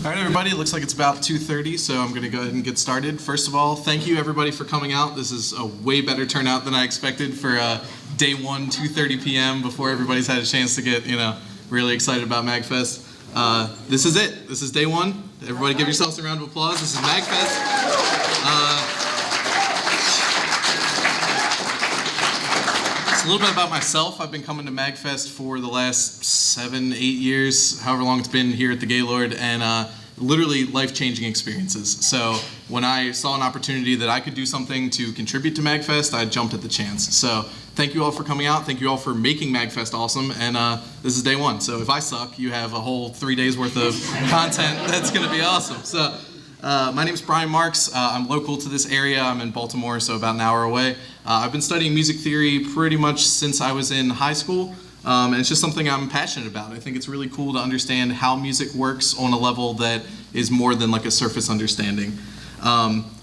All right, everybody, it looks like it's about 2:30, so I'm going to go ahead and get started. First of all, thank you, everybody, for coming out. This is a way better turnout than I expected for day one, 2:30 p.m., before everybody's had a chance to get, really excited about MAGFest. This is it. This is day one. Everybody give yourselves a round of applause. This is MAGFest. A little bit about myself. I've been coming to MAGFest for the last 7, 8 years, however long it's been here at the Gaylord, and literally life-changing experiences. So when I saw an opportunity that I could do something to contribute to MAGFest, I jumped at the chance. So thank you all for coming out. Thank you all for making MAGFest awesome. And this is day one. So if I suck, you have a whole 3 days worth of content that's going to be awesome. So my name is Brian Marx. I'm local to this area. I'm in Baltimore, so about an hour away. I've been studying music theory pretty much since I was in high school, and it's just something I'm passionate about. I think it's really cool to understand how music works on a level that is more than like a surface understanding.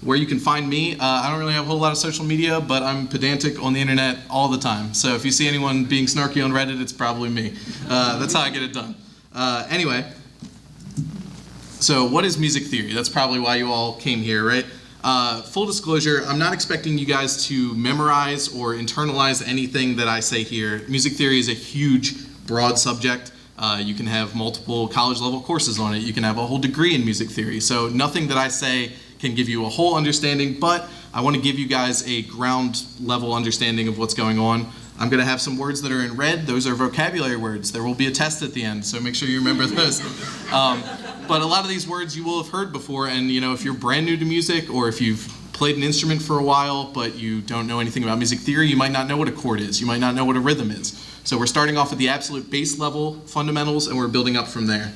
Where you can find me, I don't really have a whole lot of social media, but I'm pedantic on the internet all the time. So if you see anyone being snarky on Reddit, it's probably me. That's how I get it done. Anyway. So what is music theory? That's probably why you all came here, right? Full disclosure, I'm not expecting you guys to memorize or internalize anything that I say here. Music theory is a huge, broad subject. You can have multiple college level courses on it. You can have a whole degree in music theory. So nothing that I say can give you a whole understanding, but I want to give you guys a ground level understanding of what's going on. I'm going to have some words that are in red. Those are vocabulary words. There will be a test at the end, so make sure you remember those. But a lot of these words you will have heard before, and if you're brand new to music, or if you've played an instrument for a while but you don't know anything about music theory, you might not know what a chord is. You might not know what a rhythm is. So we're starting off at the absolute base level fundamentals, and we're building up from there.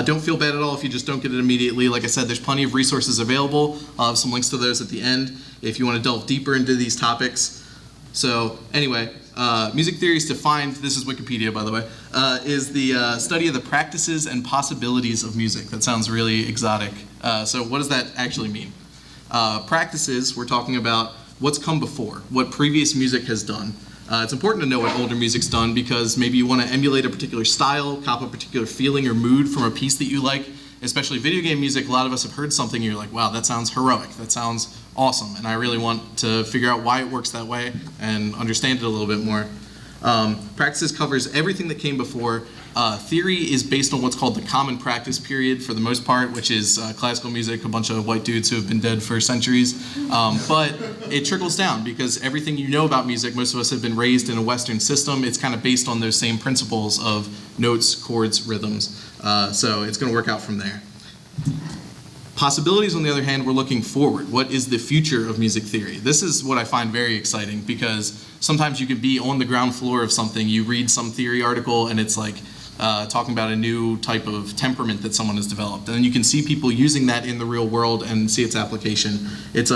Don't feel bad at all if you just don't get it immediately. Like I said, there's plenty of resources available. I'll have some links to those at the end if you want to delve deeper into these topics. So anyway, music theory is defined, this is Wikipedia by the way, is the study of the practices and possibilities of music. That sounds really exotic. So what does that actually mean? Practices, we're talking about what's come before, what previous music has done. It's important to know what older music's done because maybe you want to emulate a particular style, cop a particular feeling or mood from a piece that you like. Especially video game music, a lot of us have heard something and you're like, wow, that sounds heroic, that sounds awesome, and I really want to figure out why it works that way and understand it a little bit more. Practices covers everything that came before. Theory is based on what's called the common practice period for the most part, which is classical music, a bunch of white dudes who have been dead for centuries. But it trickles down because everything you know about music, most of us have been raised in a Western system. It's kind of based on those same principles of notes, chords, rhythms. So it's going to work out from there. Possibilities, on the other hand, we're looking forward. What is the future of music theory? This is what I find very exciting because sometimes you can be on the ground floor of something, you read some theory article and it's like talking about a new type of temperament that someone has developed. And then you can see people using that in the real world and see its application. It's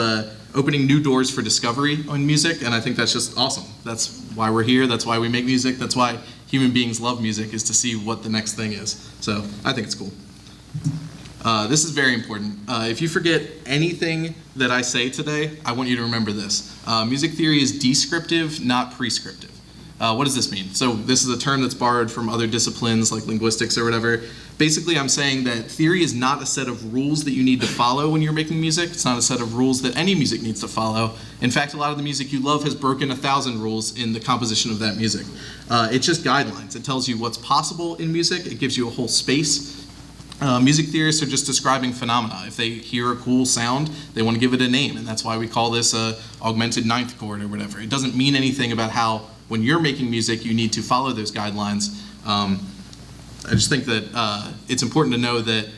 opening new doors for discovery on music, and I think that's just awesome. That's why we're here, that's why we make music, that's why human beings love music, is to see what the next thing is. So I think it's cool. This is very important. If you forget anything that I say today, I want you to remember this. Music theory is descriptive, not prescriptive. What does this mean? So this is a term that's borrowed from other disciplines like linguistics or whatever. Basically, I'm saying that theory is not a set of rules that you need to follow when you're making music. It's not a set of rules that any music needs to follow. In fact, a lot of the music you love has broken 1,000 rules in the composition of that music. It's just guidelines. It tells you what's possible in music. It gives you a whole space. Music theorists are just describing phenomena. If they hear a cool sound, they want to give it a name, and that's why we call this a augmented ninth chord or whatever. It doesn't mean anything about how, when you're making music, you need to follow those guidelines. I just think that it's important to know that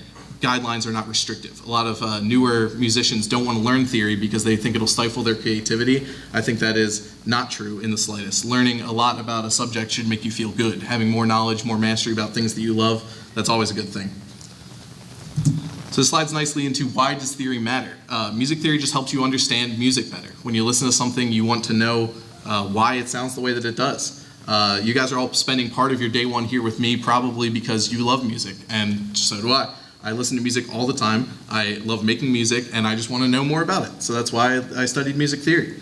guidelines are not restrictive. A lot of newer musicians don't want to learn theory because they think it'll stifle their creativity. I think that is not true in the slightest. Learning a lot about a subject should make you feel good. Having more knowledge, more mastery about things that you love, that's always a good thing. So this slides nicely into why does theory matter. Music theory just helps you understand music better. When you listen to something, you want to know why it sounds the way that it does. You guys are all spending part of your day one here with me probably because you love music, and so do I. I listen to music all the time. I love making music, and I just want to know more about it. So that's why I studied music theory.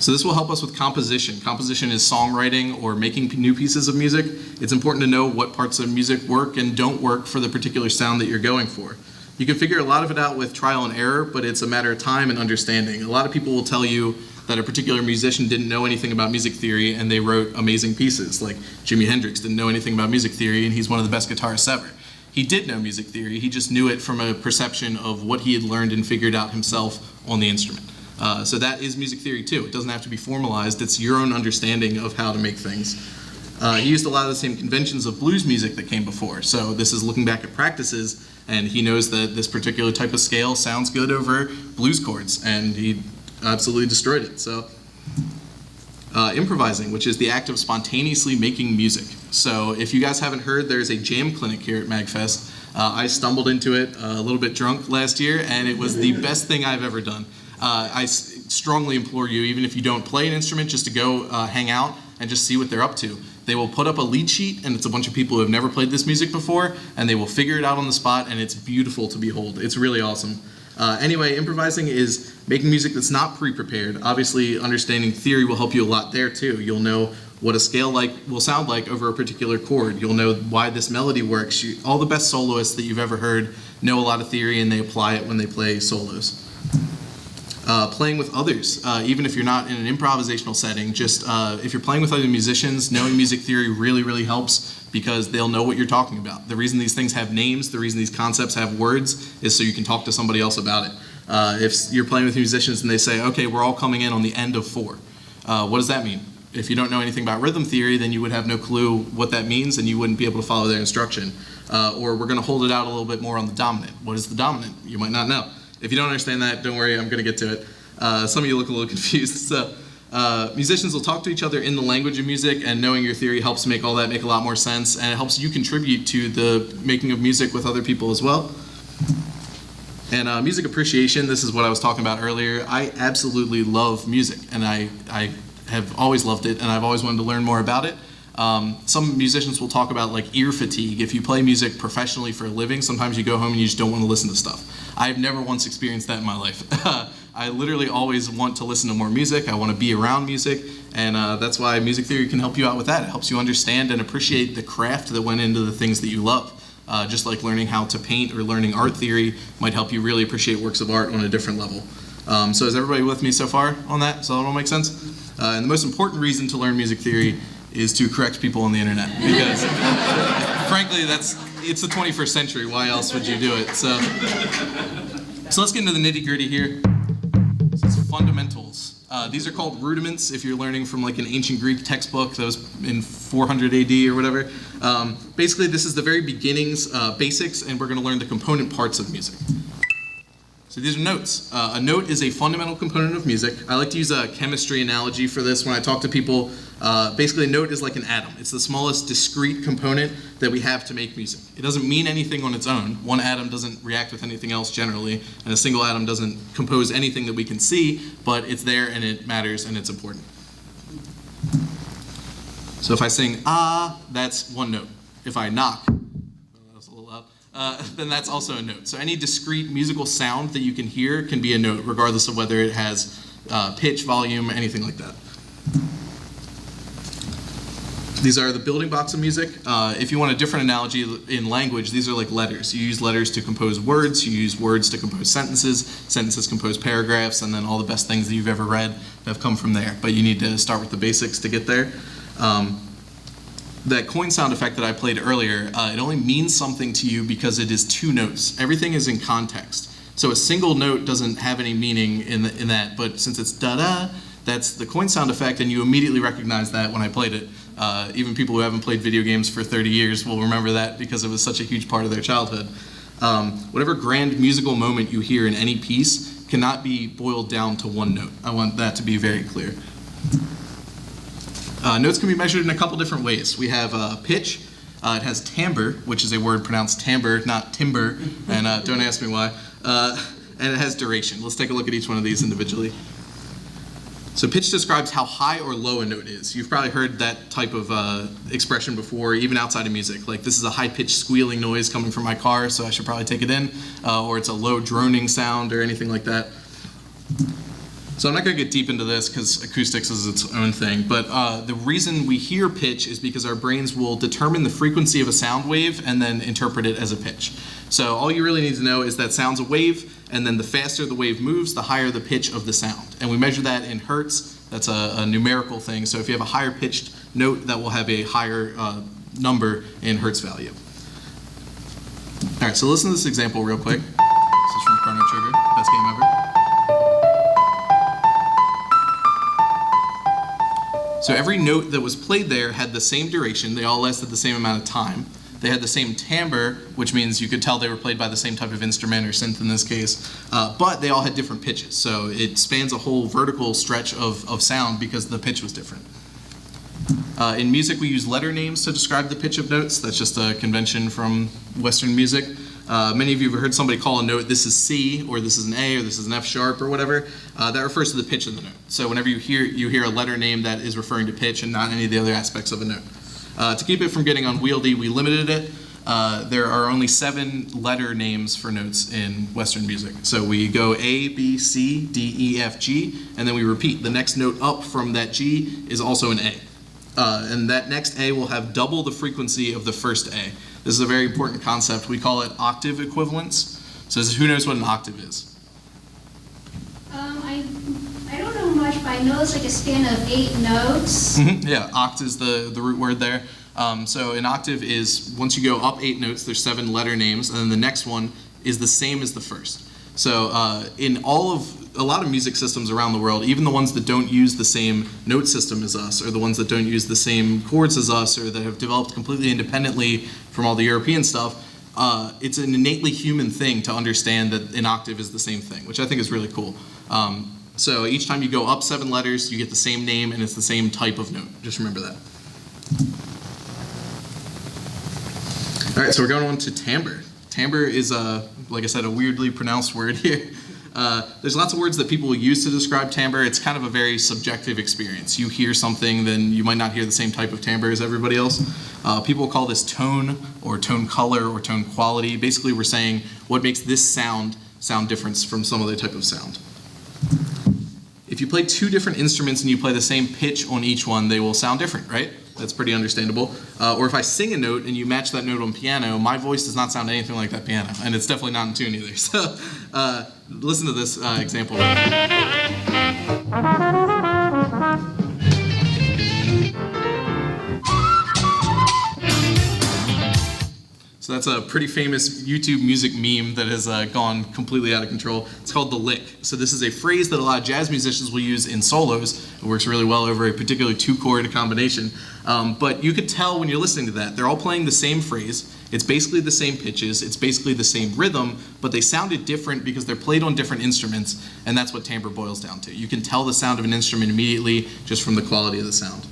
So this will help us with composition. Composition is songwriting or making new pieces of music. It's important to know what parts of music work and don't work for the particular sound that you're going for. You can figure a lot of it out with trial and error, but it's a matter of time and understanding. A lot of people will tell you that a particular musician didn't know anything about music theory and they wrote amazing pieces. Like Jimi Hendrix didn't know anything about music theory and he's one of the best guitarists ever. He did know music theory, he just knew it from a perception of what he had learned and figured out himself on the instrument. So that is music theory too. It doesn't have to be formalized, it's your own understanding of how to make things. He used a lot of the same conventions of blues music that came before. So this is looking back at practices, and he knows that this particular type of scale sounds good over blues chords, and he absolutely destroyed it. So improvising, which is the act of spontaneously making music. So if you guys haven't heard, there's a jam clinic here at MAGFest. I stumbled into it a little bit drunk last year, and it was the best thing I've ever done. I strongly implore you, even if you don't play an instrument, just to go hang out and just see what they're up to. They will put up a lead sheet, and it's a bunch of people who have never played this music before, and they will figure it out on the spot, and it's beautiful to behold. It's really awesome. Anyway, improvising is making music that's not pre-prepared. Obviously, understanding theory will help you a lot there too. You'll know what a scale will sound like over a particular chord. You'll know why this melody works. All the best soloists that you've ever heard know a lot of theory, and they apply it when they play solos. Playing with others, even if you're not in an improvisational setting, just if you're playing with other musicians, knowing music theory really, really helps because they'll know what you're talking about. The reason these things have names, the reason these concepts have words, is so you can talk to somebody else about it. If you're playing with musicians and they say, okay, we're all coming in on the end of 4, what does that mean? If you don't know anything about rhythm theory, then you would have no clue what that means and you wouldn't be able to follow their instruction. Or we're going to hold it out a little bit more on the dominant. What is the dominant? You might not know. If you don't understand that, don't worry, I'm going to get to it. Some of you look a little confused. So, musicians will talk to each other in the language of music, and knowing your theory helps make all that make a lot more sense, and it helps you contribute to the making of music with other people as well. And music appreciation, this is what I was talking about earlier. I absolutely love music, and I have always loved it, and I've always wanted to learn more about it. Some musicians will talk about like ear fatigue. If you play music professionally for a living, sometimes you go home and you just don't want to listen to stuff. I've never once experienced that in my life. I literally always want to listen to more music. I want to be around music, and that's why music theory can help you out with that. It helps you understand and appreciate the craft that went into the things that you love. Just like learning how to paint or learning art theory might help you really appreciate works of art on a different level. So is everybody with me so far on that? Does that all make sense? And the most important reason to learn music theory is to correct people on the internet, because frankly, it's the 21st century. Why else would you do it? So let's get into the nitty-gritty here. This is fundamentals. These are called rudiments if you're learning from like an ancient Greek textbook that was in 400 AD or whatever. Basically, this is the very beginnings, basics, and we're going to learn the component parts of music. So these are notes. A note is a fundamental component of music. I like to use a chemistry analogy for this when I talk to people. Basically, a note is like an atom. It's the smallest discrete component that we have to make music. It doesn't mean anything on its own. One atom doesn't react with anything else generally, and a single atom doesn't compose anything that we can see, but it's there and it matters and it's important. So if I sing ah, that's one note. If I knock, that was a little loud, then that's also a note. So any discrete musical sound that you can hear can be a note, regardless of whether it has pitch, volume, anything like that. These are the building blocks of music. If you want a different analogy in language, these are like letters. You use letters to compose words, you use words to compose sentences, sentences compose paragraphs, and then all the best things that you've ever read have come from there. But you need to start with the basics to get there. That coin sound effect that I played earlier, it only means something to you because it is 2 notes. Everything is in context. So a single note doesn't have any meaning in that, but since it's da-da, that's the coin sound effect, and you immediately recognize that when I played it. Even people who haven't played video games for 30 years will remember that because it was such a huge part of their childhood. Whatever grand musical moment you hear in any piece cannot be boiled down to 1 note. I want that to be very clear. Notes can be measured in a couple different ways. We have pitch. It has timbre, which is a word pronounced timbre, not timber, and don't ask me why. And it has duration. Let's take a look at each one of these individually. So pitch describes how high or low a note is. You've probably heard that type of expression before, even outside of music. Like, this is a high-pitched squealing noise coming from my car, so I should probably take it in. Or it's a low droning sound or anything like that. So I'm not going to get deep into this because acoustics is its own thing, but the reason we hear pitch is because our brains will determine the frequency of a sound wave and then interpret it as a pitch. So all you really need to know is that sound's a wave, and then the faster the wave moves, the higher the pitch of the sound. And we measure that in hertz. That's a numerical thing. So if you have a higher pitched note, that will have a higher number in hertz value. All right, so listen to this example real quick. This is from Chrono Trigger, best game ever. So every note that was played there had the same duration. They all lasted the same amount of time. They had the same timbre, which means you could tell they were played by the same type of instrument, or synth in this case, but they all had different pitches. So it spans a whole vertical stretch of sound because the pitch was different. In music, we use letter names to describe the pitch of notes. That's just a convention from Western music. Many of you have heard somebody call a note, this is C, or this is an A, or this is an F sharp, or whatever. That refers to the pitch of the note. So whenever you hear a letter name, that is referring to pitch and not any of the other aspects of a note. To keep it from getting unwieldy, we limited it. There are only 7 letter names for notes in Western music. So we go A, B, C, D, E, F, G, and then we repeat. The next note up from that G is also an A. And that next A will have double the frequency of the first A. This is a very important concept. We call it octave equivalence. So who knows what an octave is? I don't know much, but I know it's like a span of 8 notes. Yeah, oct is the root word there. So an octave is, once you go up 8 notes, there's 7 letter names, and then the next one is the same as the first. So in a lot of music systems around the world, even the ones that don't use the same note system as us, or the ones that don't use the same chords as us, or that have developed completely independently from all the European stuff, it's an innately human thing to understand that an octave is the same thing, which I think is really cool. So each time you go up 7 letters, you get the same name, and it's the same type of note. Just remember that. All right, so we're going on to timbre. Timbre is, like I said, a weirdly pronounced word here. There's lots of words that people use to describe timbre. It's kind of a very subjective experience. You hear something, then you might not hear the same type of timbre as everybody else. People call this tone, or tone color, or tone quality. Basically, we're saying what makes this sound different from some other type of sound. If you play 2 different instruments and you play the same pitch on each one, they will sound different, right? That's pretty understandable. Or if I sing a note and you match that note on piano, my voice does not sound anything like that piano, and it's definitely not in tune either. So listen to this example. So that's a pretty famous YouTube music meme that has gone completely out of control. It's called the lick. So this is a phrase that a lot of jazz musicians will use in solos. It works really well over a particular 2-chord combination. But you could tell when you're listening to that, they're all playing the same phrase. It's basically the same pitches. It's basically the same rhythm, but they sounded different because they're played on different instruments, and that's what timbre boils down to. You can tell the sound of an instrument immediately just from the quality of the sound.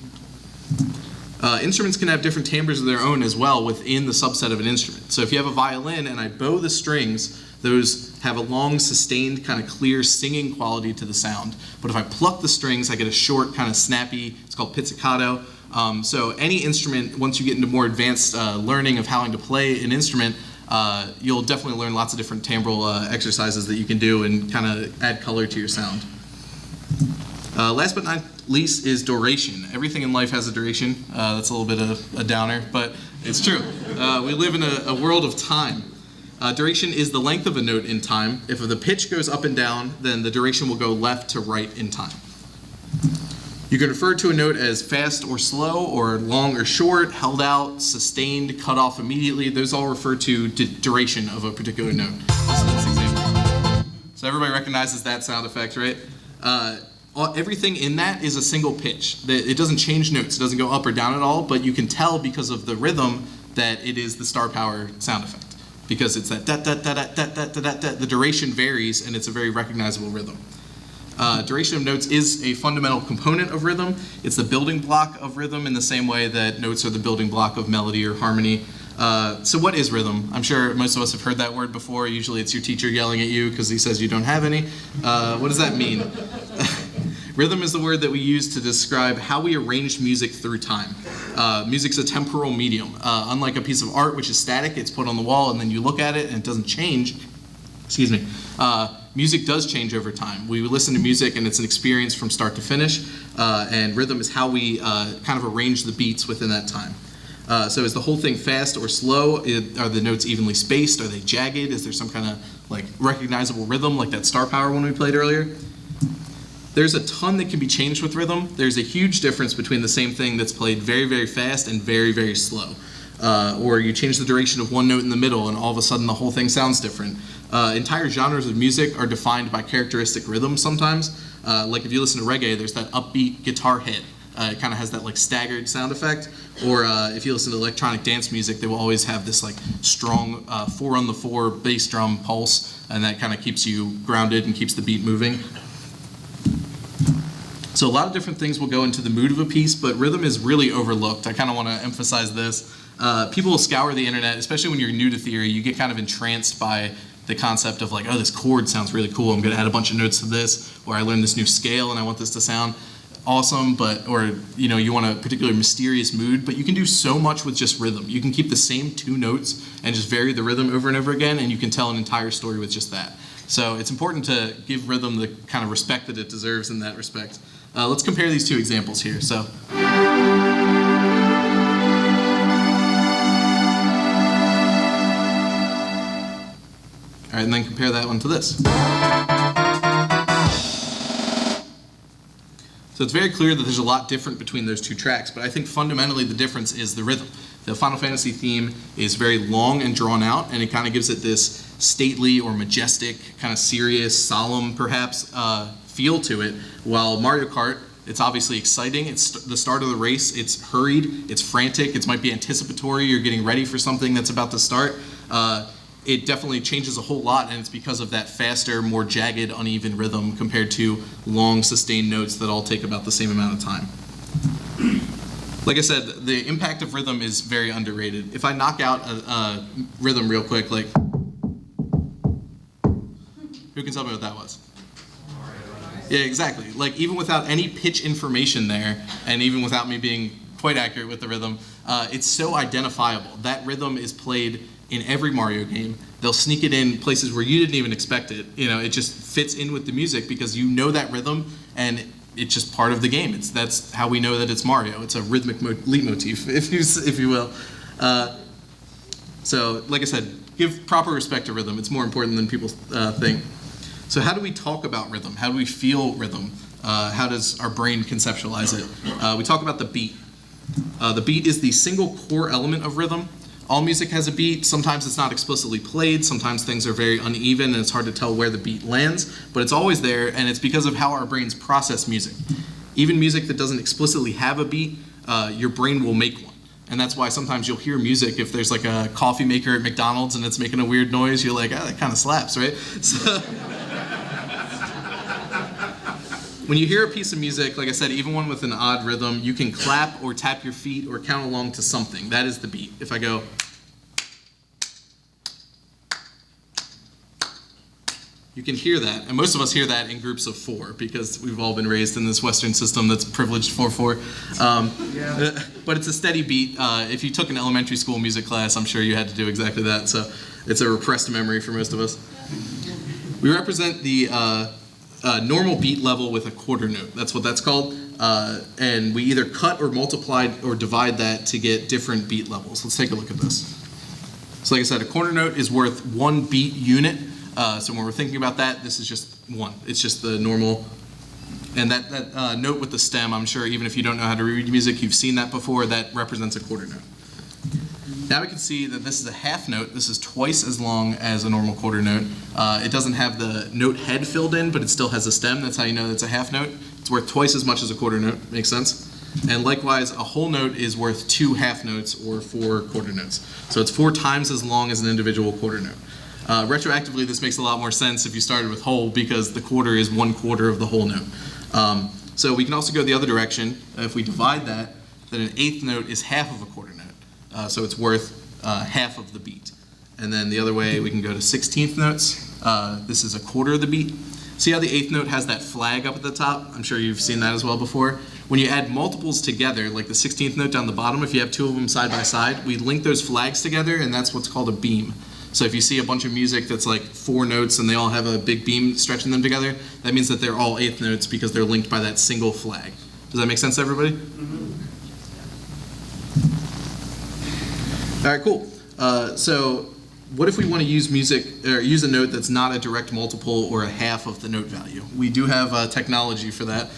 Instruments can have different timbres of their own as well within the subset of an instrument. So if you have a violin and I bow the strings, those have a long, sustained, kind of clear singing quality to the sound. But if I pluck the strings, I get a short, kind of snappy, it's called pizzicato. So any instrument, once you get into more advanced learning of how to play an instrument, you'll definitely learn lots of different timbral exercises that you can do and kind of add color to your sound. Last but not least is duration. Everything in life has a duration. That's a little bit of a downer, but it's true. We live in a world of time. Duration is the length of a note in time. If the pitch goes up and down, then the duration will go left to right in time. You can refer to a note as fast or slow, or long or short, held out, sustained, cut off immediately. Those all refer to duration of a particular note. Listen to this example. So everybody recognizes that sound effect, right? Everything in that is a single pitch. It doesn't change notes. It doesn't go up or down at all, but you can tell because of the rhythm that it is the star power sound effect. Because it's that da-da-da-da-da-da-da-da. The duration varies, and it's a very recognizable rhythm. Duration of notes is a fundamental component of rhythm. It's the building block of rhythm in the same way that notes are the building block of melody or harmony. So what is rhythm? I'm sure most of us have heard that word before. Usually it's your teacher yelling at you because he says you don't have any. What does that mean? Rhythm is the word that we use to describe how we arrange music through time. Music's a temporal medium. Unlike a piece of art, which is static, it's put on the wall and then you look at it and it doesn't change. Excuse me. music does change over time. We listen to music and it's an experience from start to finish, and rhythm is how we kind of arrange the beats within that time. So is the whole thing fast or slow? Are the notes evenly spaced? Are they jagged? Is there some kind of like recognizable rhythm like that star power one we played earlier? There's a ton that can be changed with rhythm. There's a huge difference between the same thing that's played very, very fast and very, very slow. Or you change the duration of one note in the middle and all of a sudden the whole thing sounds different. Entire genres of music are defined by characteristic rhythms sometimes. Like if you listen to reggae, there's that upbeat guitar hit. It kind of has that like staggered sound effect. Or if you listen to electronic dance music, they will always have this like strong 4-on-the-4 bass drum pulse, and that kind of keeps you grounded and keeps the beat moving. So a lot of different things will go into the mood of a piece, but rhythm is really overlooked. I kind of want to emphasize this. People will scour the internet, especially when you're new to theory. You get kind of entranced by the concept of like, oh, this chord sounds really cool. I'm going to add a bunch of notes to this, or I learned this new scale and I want this to sound awesome, or you want a particular mysterious mood, but you can do so much with just rhythm. You can keep the same 2 notes and just vary the rhythm over and over again, and you can tell an entire story with just that. So it's important to give rhythm the kind of respect that it deserves in that respect. Let's compare these 2 examples here. So. All right, and then compare that one to this. So it's very clear that there's a lot different between those 2 tracks, but I think fundamentally the difference is the rhythm. The Final Fantasy theme is very long and drawn out, and it kind of gives it this stately or majestic, kind of serious, solemn perhaps, feel to it, while Mario Kart, it's obviously exciting. It's the start of the race. It's hurried. It's frantic. It might be anticipatory. You're getting ready for something that's about to start. It definitely changes a whole lot, and it's because of that faster, more jagged, uneven rhythm compared to long, sustained notes that all take about the same amount of time. Like I said, the impact of rhythm is very underrated. If I knock out a rhythm real quick, like, who can tell me what that was? Yeah, exactly. Like, even without any pitch information there, and even without me being quite accurate with the rhythm, it's so identifiable. That rhythm is played in every Mario game. They'll sneak it in places where you didn't even expect it. It just fits in with the music because you know that rhythm, and it's just part of the game. That's how we know that it's Mario. It's a rhythmic leitmotif, if you will. So, like I said, give proper respect to rhythm. It's more important than people think. So how do we talk about rhythm? How do we feel rhythm? How does our brain conceptualize it? We talk about the beat. The beat is the single core element of rhythm. All music has a beat. Sometimes it's not explicitly played. Sometimes things are very uneven and it's hard to tell where the beat lands, but it's always there, and it's because of how our brains process music. Even music that doesn't explicitly have a beat, your brain will make one. And that's why sometimes you'll hear music if there's like a coffee maker at McDonald's and it's making a weird noise, you're like, that kind of slaps, right? So, when you hear a piece of music, like I said, even one with an odd rhythm, you can clap or tap your feet or count along to something. That is the beat. If I go, you can hear that. And most of us hear that in groups of 4 because we've all been raised in this Western system that's privileged 4/4. But it's a steady beat. If you took an elementary school music class, I'm sure you had to do exactly that. So it's a repressed memory for most of us. We represent the normal beat level with a quarter note. That's what that's called. And we either cut or multiply or divide that to get different beat levels. Let's take a look at this. So like I said, a quarter note is worth 1 beat unit. So when we're thinking about that, this is just 1. It's just the normal. And that note with the stem, I'm sure even if you don't know how to read music, you've seen that before. That represents a quarter note. Now we can see that this is a half note. This is twice as long as a normal quarter note. It doesn't have the note head filled in, but it still has a stem. That's how you know it's a half note. It's worth twice as much as a quarter note. Makes sense? And likewise, a whole note is worth 2 half notes or 4 quarter notes. So it's 4 times as long as an individual quarter note. Retroactively, this makes a lot more sense if you started with whole because the quarter is 1/4 of the whole note. So we can also go the other direction. If we divide that, then an eighth note is half of a quarter note. So it's worth half of the beat. And then the other way, we can go to 16th notes. This is a quarter of the beat. See how the eighth note has that flag up at the top? I'm sure you've seen that as well before. When you add multiples together, like the 16th note down the bottom, if you have 2 of them side by side, we link those flags together, and that's what's called a beam. So if you see a bunch of music that's like 4 notes and they all have a big beam stretching them together, that means that they're all eighth notes because they're linked by that single flag. Does that make sense to everybody? All right, cool. So what if we want to use use a note that's not a direct multiple or a half of the note value? We do have technology for that.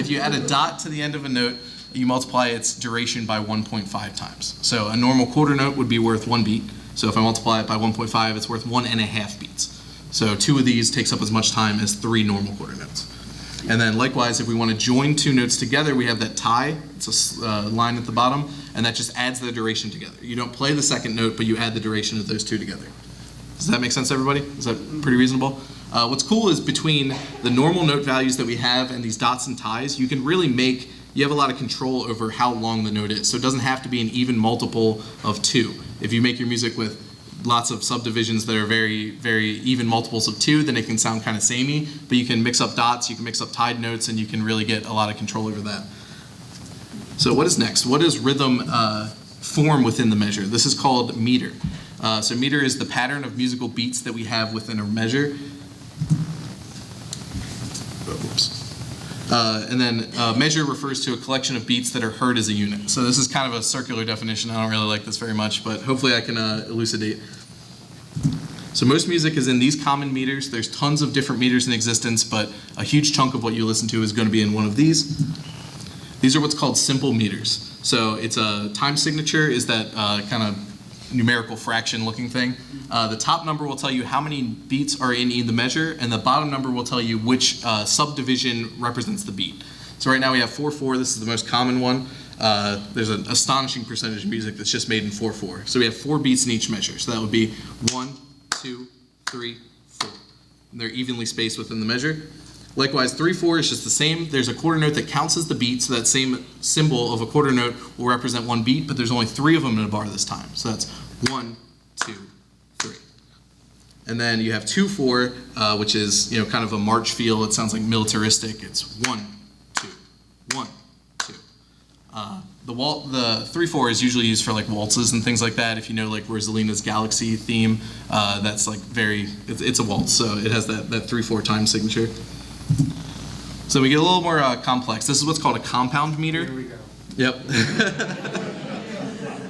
If you add a dot to the end of a note, you multiply its duration by 1.5 times. So a normal quarter note would be worth 1 beat. So if I multiply it by 1.5, it's worth 1.5 beats. So 2 of these takes up as much time as 3 normal quarter notes. And then likewise, if we want to join 2 notes together, we have that tie. It's a line at the bottom, and that just adds the duration together. You don't play the second note, but you add the duration of those 2 together. Does that make sense to everybody? Is that pretty reasonable? What's cool is between the normal note values that we have and these dots and ties, you can really you have a lot of control over how long the note is. So it doesn't have to be an even multiple of 2. If you make your music with lots of subdivisions that are very, very even multiples of 2, then it can sound kind of samey, but you can mix up dots, you can mix up tied notes, and you can really get a lot of control over that. So what is next? What does rhythm form within the measure? This is called meter. So meter is the pattern of musical beats that we have within a measure. And then measure refers to a collection of beats that are heard as a unit. So this is kind of a circular definition. I don't really like this very much, but hopefully I can elucidate. So most music is in these common meters. There's tons of different meters in existence, but a huge chunk of what you listen to is going to be in one of these. These are what's called simple meters. So it's a time signature is that kind of numerical fraction looking thing. The top number will tell you how many beats are in the measure, and the bottom number will tell you which subdivision represents the beat. So right now we have 4/4. This is the most common one. There's an astonishing percentage of music that's just made in 4/4. So we have 4 beats in each measure. So that would be 1, 2, 3, 4. And they're evenly spaced within the measure. Likewise, 3/4 is just the same. There's a quarter note that counts as the beat, so that same symbol of a quarter note will represent 1 beat, but there's only 3 of them in a bar this time. So that's 1, 2, 3. And then you have 2/4, which is kind of a march feel. It sounds like militaristic. It's 1, 2, 1, 2. The 3/4 is usually used for like waltzes and things like that. If you know like Rosalina's Galaxy theme, that's like it's a waltz, so it has that 3/4 time signature. So we get a little more complex. This is what's called a compound meter. Here we go. Yep.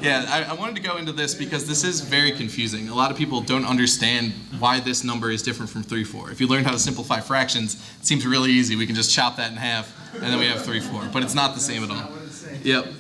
Yeah, I wanted to go into this because this is very confusing. A lot of people don't understand why this number is different from 3/4. If you learn how to simplify fractions, it seems really easy. We can just chop that in half, and then we have 3/4. But it's not the same at all. Yep.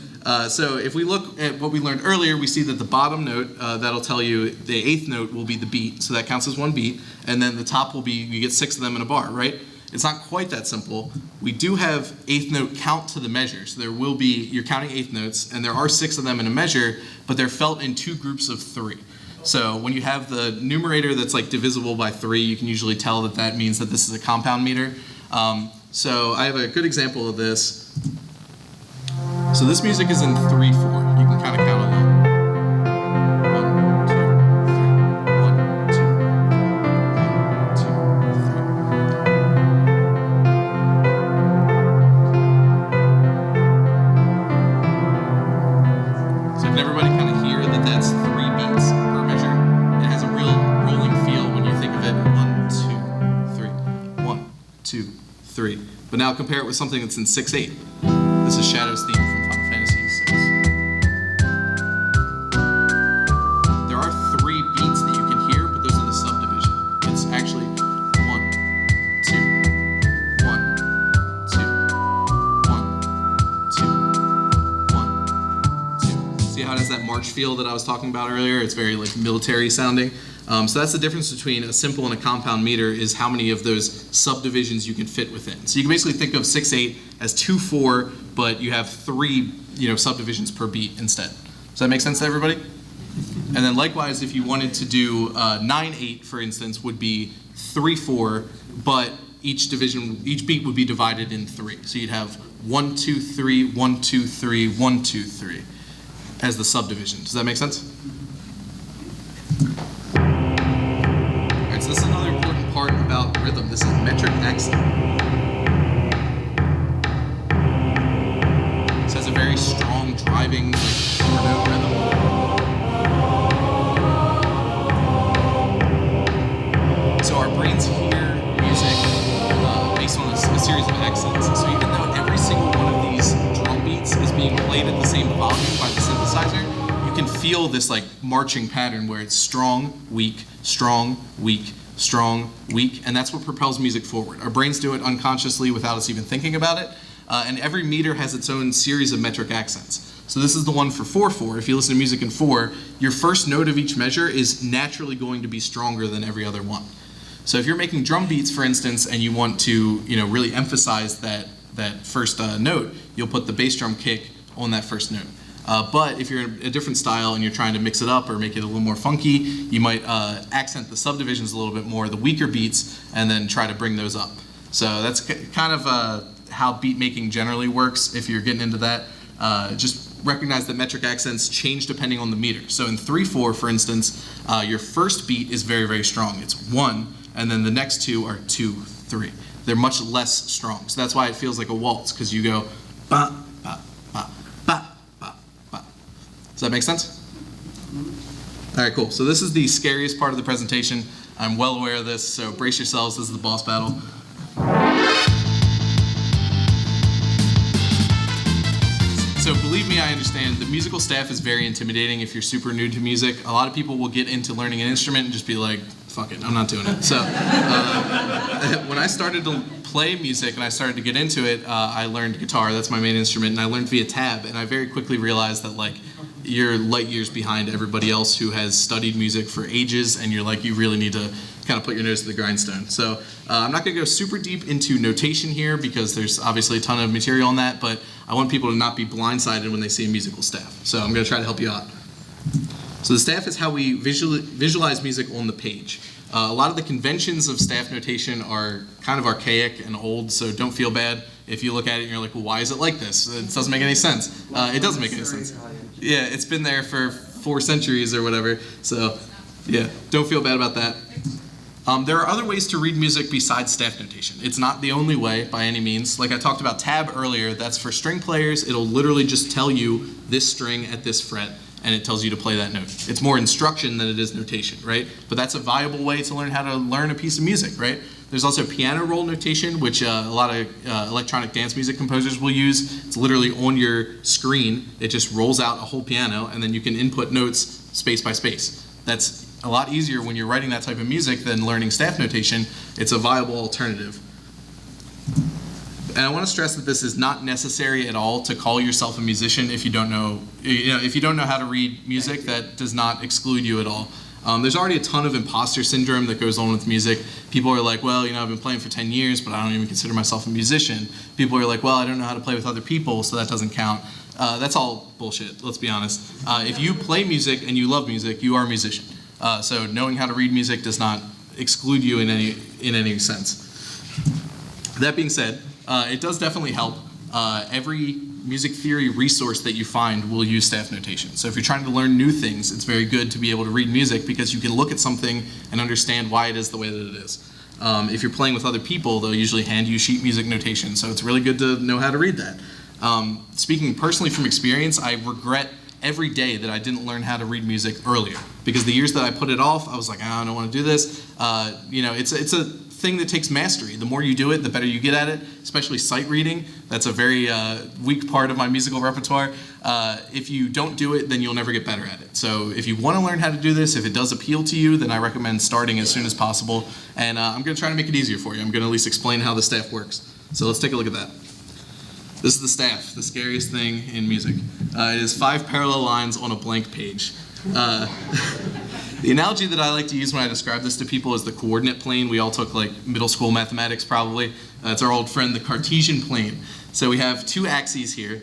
So if we look at what we learned earlier, we see that the bottom note, that'll tell you the 8th note will be the beat, so that counts as 1 beat, and then the top will be, you get 6 of them in a bar, right? It's not quite that simple. We do have 8th note count to the measure, so there will be, you're counting 8th notes, and there are 6 of them in a measure, but they're felt in 2 groups of 3. So when you have the numerator that's like divisible by 3, you can usually tell that that means that this is a compound meter. So I have a good example of this. So this music is in 3/4. You can kind of count along. 1, 2, 3. 1, 2, 1, 2, 3. So can everybody kind of hear that that's 3 beats per measure? It has a real rolling feel when you think of it. 1, 2, 3. 1, 2, 3. But now compare it with something that's in 6/8. This is Shadow's theme from Final Fantasy VI. There are 3 beats that you can hear, but those are the subdivision. It's actually 1, 2, 1, 2, 1, 2, 1, 2. See how it has that march feel that I was talking about earlier? It's very like military sounding. So that's the difference between a simple and a compound meter, is how many of those subdivisions you can fit within. So you can basically think of 6/8 as 2/4, but you have 3 subdivisions per beat instead. Does that make sense to everybody? And then likewise, if you wanted to do 9/8, for instance, would be 3/4, but each beat would be divided in 3. So you'd have 1, 2, 3, 1, 2, 3, 1, 2, 3 as the subdivision. Does that make sense? So this is another important part about rhythm. This is metric accent. This has a very strong, driving, like, 4-note rhythm. this like marching pattern where it's strong, weak, strong, weak, strong, weak, and that's what propels music forward. Our brains do it unconsciously without us even thinking about it, and every meter has its own series of metric accents. So this is the one for 4/4. If you listen to music in 4, your first note of each measure is naturally going to be stronger than every other one. So if you're making drum beats, for instance, and you want to, really emphasize that first note, you'll put the bass drum kick on that first note. But if you're in a different style and you're trying to mix it up or make it a little more funky, you might accent the subdivisions a little bit more, the weaker beats, and then try to bring those up. So that's kind of how beat making generally works. If you're getting into that, just recognize that metric accents change depending on the meter. So in 3/4, for instance, your first beat is very, very strong. It's 1, and then the next 2 are 2, 3. They're much less strong. So that's why it feels like a waltz, because you go ba, ba, ba, ba, ba, ba. Does that make sense? All right, cool. So this is the scariest part of the presentation. I'm well aware of this, so brace yourselves. This is the boss battle. So believe me, I understand. The musical staff is very intimidating if you're super new to music. A lot of people will get into learning an instrument and just be like, fuck it, I'm not doing it. So when I started to play music and I started to get into it, I learned guitar. That's my main instrument, and I learned via tab. And I very quickly realized that you're light years behind everybody else who has studied music for ages, and you really need to kind of put your nose to the grindstone. So I'm not going to go super deep into notation here because there's obviously a ton of material on that, but I want people to not be blindsided when they see a musical staff. So I'm going to try to help you out. So the staff is how we visualize music on the page. A lot of the conventions of staff notation are kind of archaic and old, so don't feel bad if you look at it and you're like, well, why is it like this? It doesn't make any sense. It doesn't make any sense. Yeah, it's been there for 4 centuries or whatever, so yeah, don't feel bad about that. There are other ways to read music besides staff notation. It's not the only way by any means. Like I talked about tab earlier, that's for string players. It'll literally just tell you this string at this fret, and it tells you to play that note. It's more instruction than it is notation, right? But that's a viable way to learn how to learn a piece of music, right? There's also piano roll notation, which a lot of electronic dance music composers will use. It's literally on your screen. It just rolls out a whole piano, and then you can input notes space by space. That's a lot easier when you're writing that type of music than learning staff notation. It's a viable alternative. And I want to stress that this is not necessary at all to call yourself a musician if you don't know, if you don't know how to read music. That does not exclude you at all. There's already a ton of imposter syndrome that goes on with music. People are like, well, I've been playing for 10 years, but I don't even consider myself a musician. People are like, well, I don't know how to play with other people, so that doesn't count. That's all bullshit, let's be honest. If you play music and you love music, you are a musician. So knowing how to read music does not exclude you in any sense. That being said, it does definitely help. Every music theory resource that you find will use staff notation. So if you're trying to learn new things, it's very good to be able to read music because you can look at something and understand why it is the way that it is. If you're playing with other people, they'll usually hand you sheet music notation, so it's really good to know how to read that. Speaking personally from experience, I regret every day that I didn't learn how to read music earlier, because the years that I put it off, I was like, I don't want to do this. It's a thing that takes mastery. The more you do it, the better you get at it, especially sight reading. That's a very weak part of my musical repertoire. If you don't do it, then you'll never get better at it. So if you want to learn how to do this, if it does appeal to you, then I recommend starting as soon as possible. And I'm going to try to make it easier for you. I'm going to at least explain how the staff works. So let's take a look at that. This is the staff, the scariest thing in music. It is 5 parallel lines on a blank page. The analogy that I like to use when I describe this to people is the coordinate plane. We all took middle school mathematics probably. It's our old friend, the Cartesian Plane. So we have 2 axes here.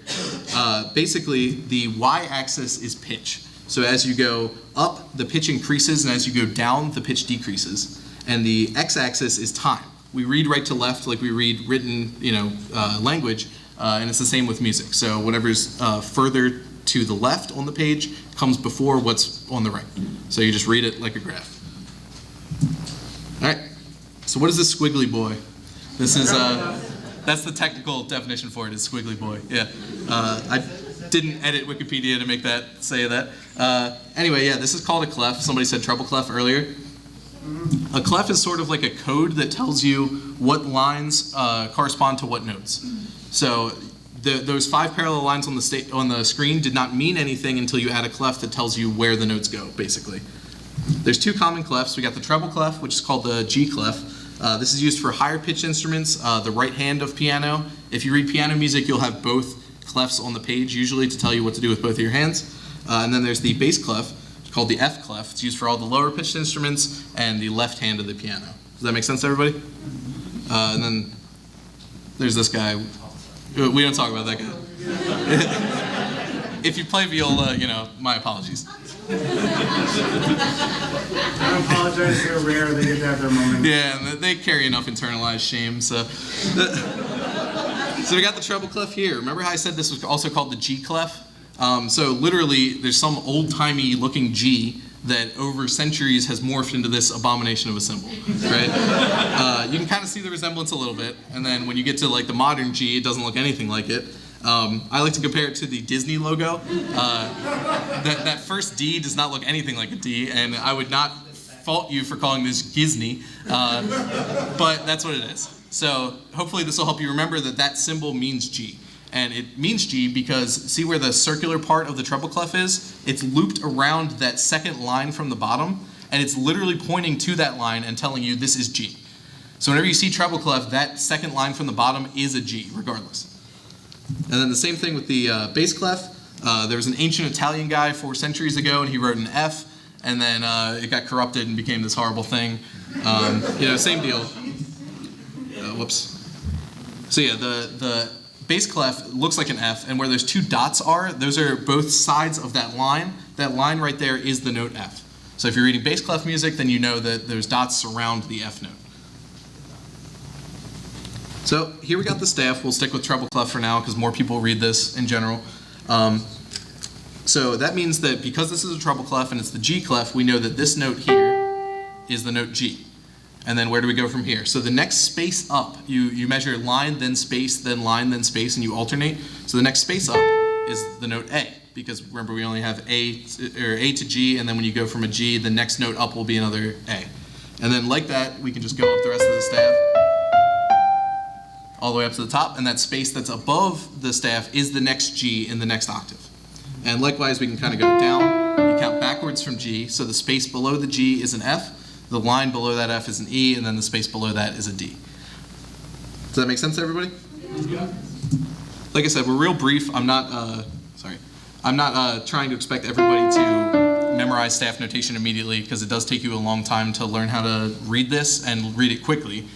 Basically, the y-axis is pitch. So as you go up, the pitch increases, and as you go down, the pitch decreases. And the x-axis is time. We read right to left like we read written, language. And it's the same with music. So whatever's further to the left on the page comes before what's on the right. So you just read it like a graph. All right. So what is this squiggly boy? This is that's the technical definition for it. Is squiggly boy. Yeah. I didn't edit Wikipedia to make that say that. Anyway, yeah. This is called a clef. Somebody said treble clef earlier. A clef is sort of like a code that tells you what lines correspond to what notes. So those 5 parallel lines on the screen did not mean anything until you add a clef that tells you where the notes go, basically. There's 2 common clefs. We got the treble clef, which is called the G clef. This is used for higher pitched instruments, the right hand of piano. If you read piano music, you'll have both clefs on the page, usually, to tell you what to do with both of your hands. And then there's the bass clef, called the F clef. It's used for all the lower pitched instruments and the left hand of the piano. Does that make sense to everybody? And then there's this guy. We don't talk about that guy. If you play viola, my apologies. I apologize, they're rare, they get to have their moment. Yeah, and they carry enough internalized shame, so. So we got the treble clef here. Remember how I said this was also called the G clef? So literally, there's some old-timey looking G that over centuries has morphed into this abomination of a symbol, right? You can kind of see the resemblance a little bit, and then when you get to like the modern G, it doesn't look anything like it. I like to compare it to the Disney logo. That first D does not look anything like a D, and I would not fault you for calling this Gizny, but that's what it is. So hopefully this will help you remember that symbol means G. And it means G because see where the circular part of the treble clef is? It's looped around that second line from the bottom, and it's literally pointing to that line and telling you this is G. So whenever you see treble clef, that second line from the bottom is a G, regardless. And then the same thing with the bass clef. There was an ancient Italian guy 4 centuries ago, and he wrote an F, and then it got corrupted and became this horrible thing. Same deal. Whoops. So yeah, the bass clef looks like an F, and where those 2 dots are, those are both sides of that line. That line right there is the note F. So if you're reading bass clef music, then you know that those dots surround the F note. So here we got the staff. We'll stick with treble clef for now because more people read this in general. So that means that because this is a treble clef and it's the G clef, we know that this note here is the note G. And then where do we go from here? So the next space up, you measure line, then space, then line, then space, and you alternate. So the next space up is the note A, because remember we only have A to G, and then when you go from a G, the next note up will be another A. And then like that, we can just go up the rest of the staff, all the way up to the top, and that space that's above the staff is the next G in the next octave. And likewise, we can kind of go down, you count backwards from G, so the space below the G is an F, the line below that F is an E, and then the space below that is a D. Does that make sense to everybody? Yeah. Like I said, we're real brief. I'm not trying to expect everybody to memorize staff notation immediately because it does take you a long time to learn how to read this and read it quickly.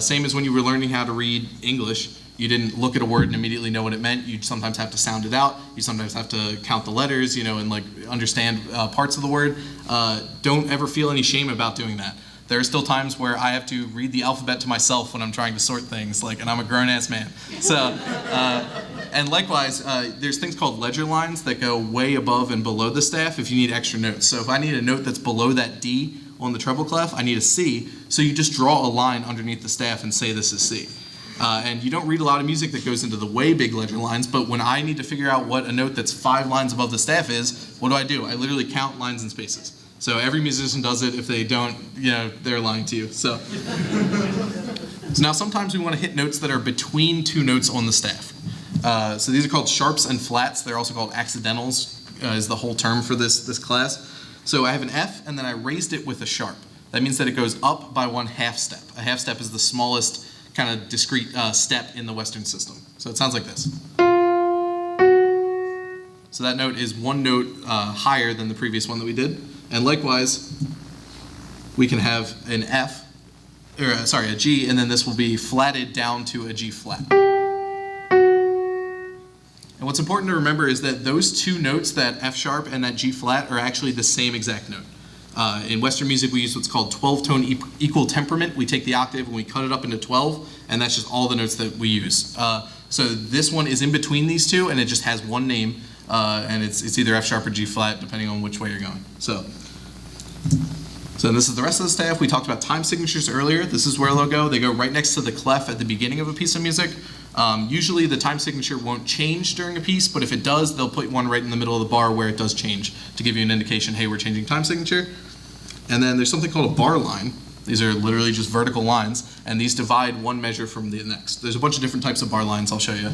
Same as when you were learning how to read English. You didn't look at a word and immediately know what it meant. You sometimes have to sound it out. You sometimes have to count the letters, and like understand parts of the word. Don't ever feel any shame about doing that. There are still times where I have to read the alphabet to myself when I'm trying to sort things, and I'm a grown-ass man. So, and likewise, there's things called ledger lines that go way above and below the staff if you need extra notes. So if I need a note that's below that D on the treble clef, I need a C. So you just draw a line underneath the staff and say this is C. And you don't read a lot of music that goes into the way big ledger lines, but when I need to figure out what a note that's 5 lines above the staff is, what do? I literally count lines and spaces. So every musician does it. If they don't, they're lying to you. So now sometimes we want to hit notes that are between 2 notes on the staff. So these are called sharps and flats. They're also called accidentals, is the whole term for this class. So I have an F, and then I raised it with a sharp. That means that it goes up by 1 half step. A half step is the smallest kind of discrete step in the Western system. So it sounds like this. So that note is 1 note higher than the previous one that we did. And likewise, we can have an F, a G, and then this will be flatted down to a G flat. And what's important to remember is that those 2 notes, that F sharp and that G flat, are actually the same exact note. In Western music, we use what's called 12-tone equal temperament. We take the octave and we cut it up into 12, and that's just all the notes that we use. So this one is in between these 2, and it just has 1 name, and it's either F sharp or G flat, depending on which way you're going. So this is the rest of the staff. We talked about time signatures earlier. This is where they'll go. They go right next to the clef at the beginning of a piece of music. Usually the time signature won't change during a piece, but if it does, they'll put one right in the middle of the bar where it does change to give you an indication, hey, we're changing time signature. And then there's something called a bar line. These are literally just vertical lines, and these divide one measure from the next. There's a bunch of different types of bar lines I'll show you.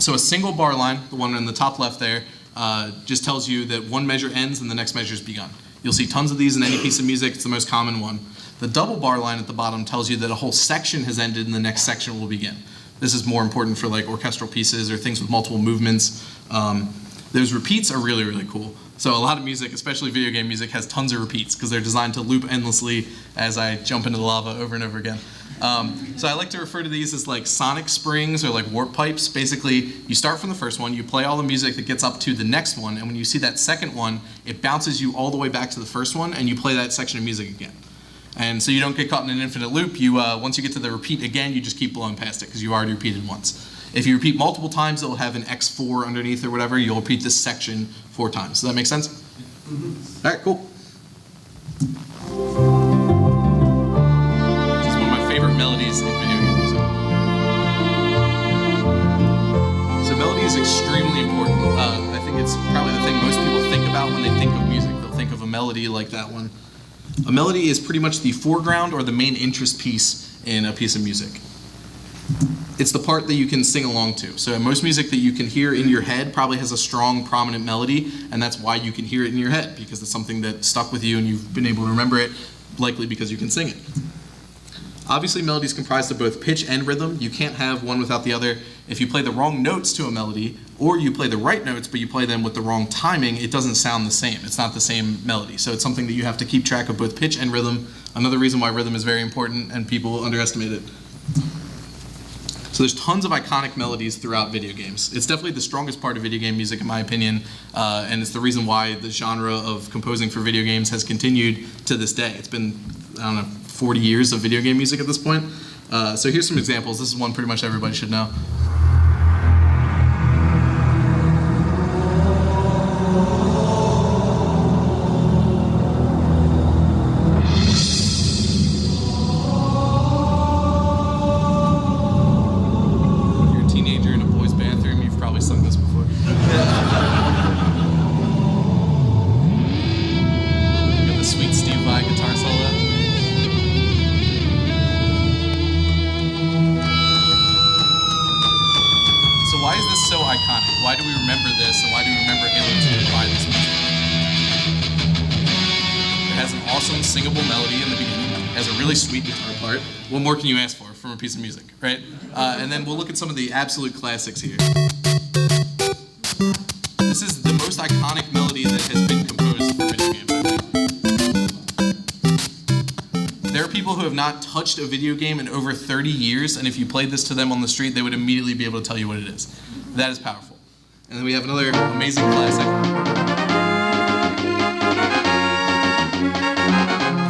So a single bar line, the one in the top left there, just tells you that one measure ends and the next measure is begun. You'll see tons of these in any piece of music. It's the most common one. The double bar line at the bottom tells you that a whole section has ended and the next section will begin. This is more important for like orchestral pieces or things with multiple movements. Those repeats are really, really cool. So a lot of music, especially video game music, has tons of repeats because they're designed to loop endlessly as I jump into the lava over and over again. So I like to refer to these as like sonic springs or like warp pipes. Basically, you start from the first one, you play all the music that gets up to the next one, and when you see that second one, it bounces you all the way back to the first one, and you play that section of music again. And so you don't get caught in an infinite loop. You once you get to the repeat again, you just keep blowing past it because you already repeated once. If you repeat multiple times, it'll have an X4 underneath or whatever. You'll repeat this section 4 times. Does that make sense? Mm-hmm. All right, cool. This is one of my favorite melodies in video game music. So melody is extremely important. I think it's probably the thing most people think about when they think of music. They'll think of a melody like that one. A melody is pretty much the foreground or the main interest piece in a piece of music. It's the part that you can sing along to. So most music that you can hear in your head probably has a strong, prominent melody, and that's why you can hear it in your head, because it's something that stuck with you and you've been able to remember it, likely because you can sing it. Obviously, melody is comprised of both pitch and rhythm. You can't have one without the other. If you play the wrong notes to a melody, or you play the right notes, but you play them with the wrong timing, it doesn't sound the same. It's not the same melody. So it's something that you have to keep track of both pitch and rhythm. Another reason why rhythm is very important and people underestimate it. So there's tons of iconic melodies throughout video games. It's definitely the strongest part of video game music, in my opinion, and it's the reason why the genre of composing for video games has continued to this day. It's been, I don't know, 40 years of video game music at this point. So here's some examples. This is one pretty much everybody should know. Why do we remember this, and why do we remember Halo 2 by this music? It has an awesome singable melody in the beginning. It has a really sweet guitar part. What more can you ask for from a piece of music, right? And then we'll look at some of the absolute classics here. This is the most iconic melody that has been composed for video games, I think. There are people who have not touched a video game in over 30 years, and if you played this to them on the street, they would immediately be able to tell you what it is. That is powerful. And then we have another amazing classic. The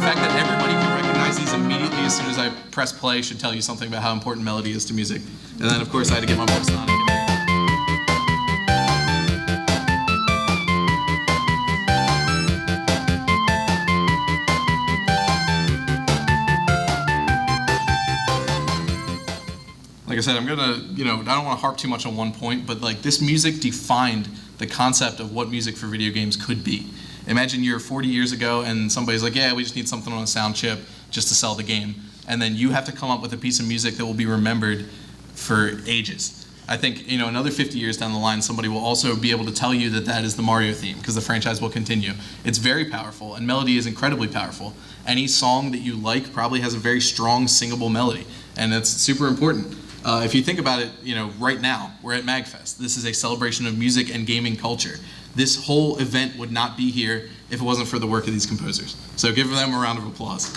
fact that everybody can recognize these immediately as soon as I press play should tell you something about how important melody is to music. And then, of course, I had to get my voice on again. Like I said, I'm gonna, I don't want to harp too much on one point, but like this music defined the concept of what music for video games could be. Imagine you're 40 years ago and somebody's like, yeah, we just need something on a sound chip just to sell the game. And then you have to come up with a piece of music that will be remembered for ages. I think, another 50 years down the line, somebody will also be able to tell you that that is the Mario theme, because the franchise will continue. It's very powerful, and melody is incredibly powerful. Any song that you like probably has a very strong singable melody, and that's super important. If you think about it, right now, we're at MAGFest. This is a celebration of music and gaming culture. This whole event would not be here if it wasn't for the work of these composers. So give them a round of applause.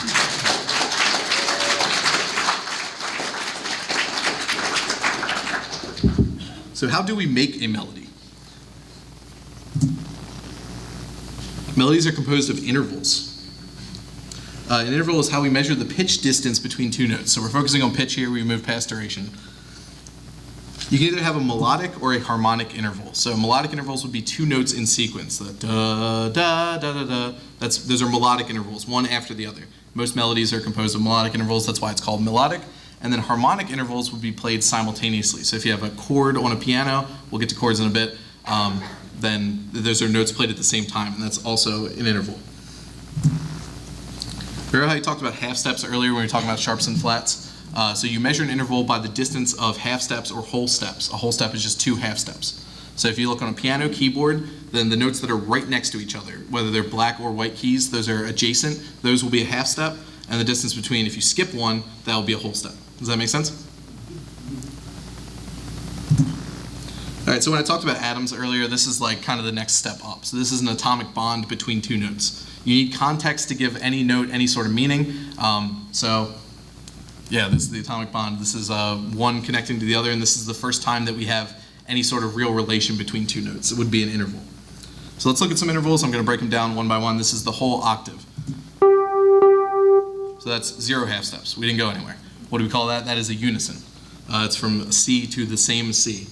So how do we make a melody? Melodies are composed of intervals. An interval is how we measure the pitch distance between two notes. So we're focusing on pitch here, we move past duration. You can either have a melodic or a harmonic interval. So melodic intervals would be two notes in sequence. The da, da, da, da, da. Those are melodic intervals, one after the other. Most melodies are composed of melodic intervals, that's why it's called melodic. And then harmonic intervals would be played simultaneously. So if you have a chord on a piano, we'll get to chords in a bit, then those are notes played at the same time, and that's also an interval. Remember how you talked about half steps earlier when we were talking about sharps and flats? So you measure an interval by the distance of half steps or whole steps. A whole step is just 2 half steps. So if you look on a piano keyboard, then the notes that are right next to each other, whether they're black or white keys, those are adjacent, those will be a half step, and the distance between, if you skip one, that will be a whole step. Does that make sense? All right, so when I talked about atoms earlier, this is like kind of the next step up. So this is an atomic bond between 2 notes. You need context to give any note any sort of meaning. Yeah, this is the atomic bond. This is one connecting to the other, and this is the first time that we have any sort of real relation between 2 notes. It would be an interval. So let's look at some intervals. I'm going to break them down one by one. This is the whole octave. So that's 0 half steps. We didn't go anywhere. What do we call that? That is a unison. It's from C to the same C.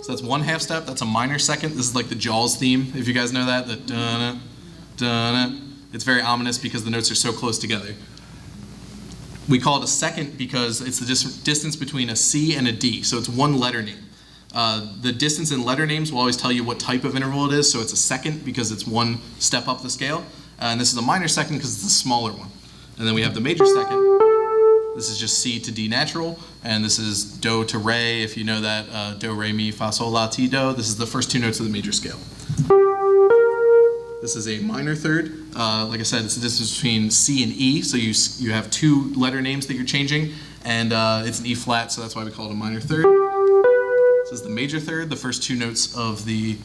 So that's 1 half step. That's a minor second. This is like the Jaws theme, if you guys know that. The da-na, da-na. It's very ominous because the notes are so close together. We call it a second because it's the distance between a C and a D, so it's 1 letter name. The distance in letter names will always tell you what type of interval it is, so it's a second because it's 1 step up the scale. And this is a minor second because it's a smaller one. And then we have the major second. This is just C to D natural, and this is Do to Re, if you know that, Do, Re, Mi, Fa, Sol, La, Ti, Do. This is the first 2 notes of the major scale. This is a minor third. Like I said, it's the distance between C and E, so you have 2 letter names that you're changing, and it's an E flat, so that's why we call it a minor third. This is the major third, the first 2 notes of the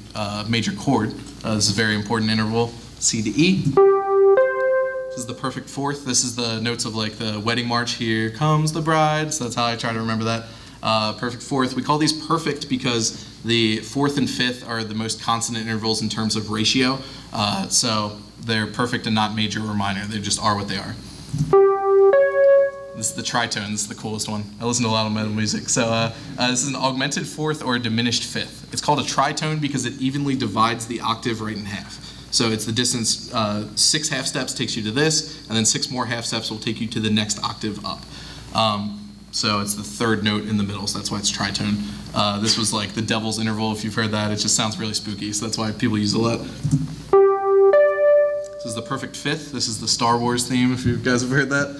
major chord. This is a very important interval, C to E. This is the perfect fourth. This is the notes of like the wedding march, Here Comes the Bride, so that's how I try to remember that. Perfect fourth. We call these perfect because the 4th and 5th are the most consonant intervals in terms of ratio. So they're perfect and not major or minor. They just are what they are. This is the tritone. This is the coolest one. I listen to a lot of metal music. So this is an augmented 4th or a diminished 5th. It's called a tritone because it evenly divides the octave right in half. So it's the distance, 6 half steps takes you to this, and then 6 more half steps will take you to the next octave up. So it's the 3rd note in the middle, so that's why it's tritone. This was like the devil's interval, if you've heard that. It just sounds really spooky, so that's why people use it a lot. This is the perfect 5th. This is the Star Wars theme, if you guys have heard that.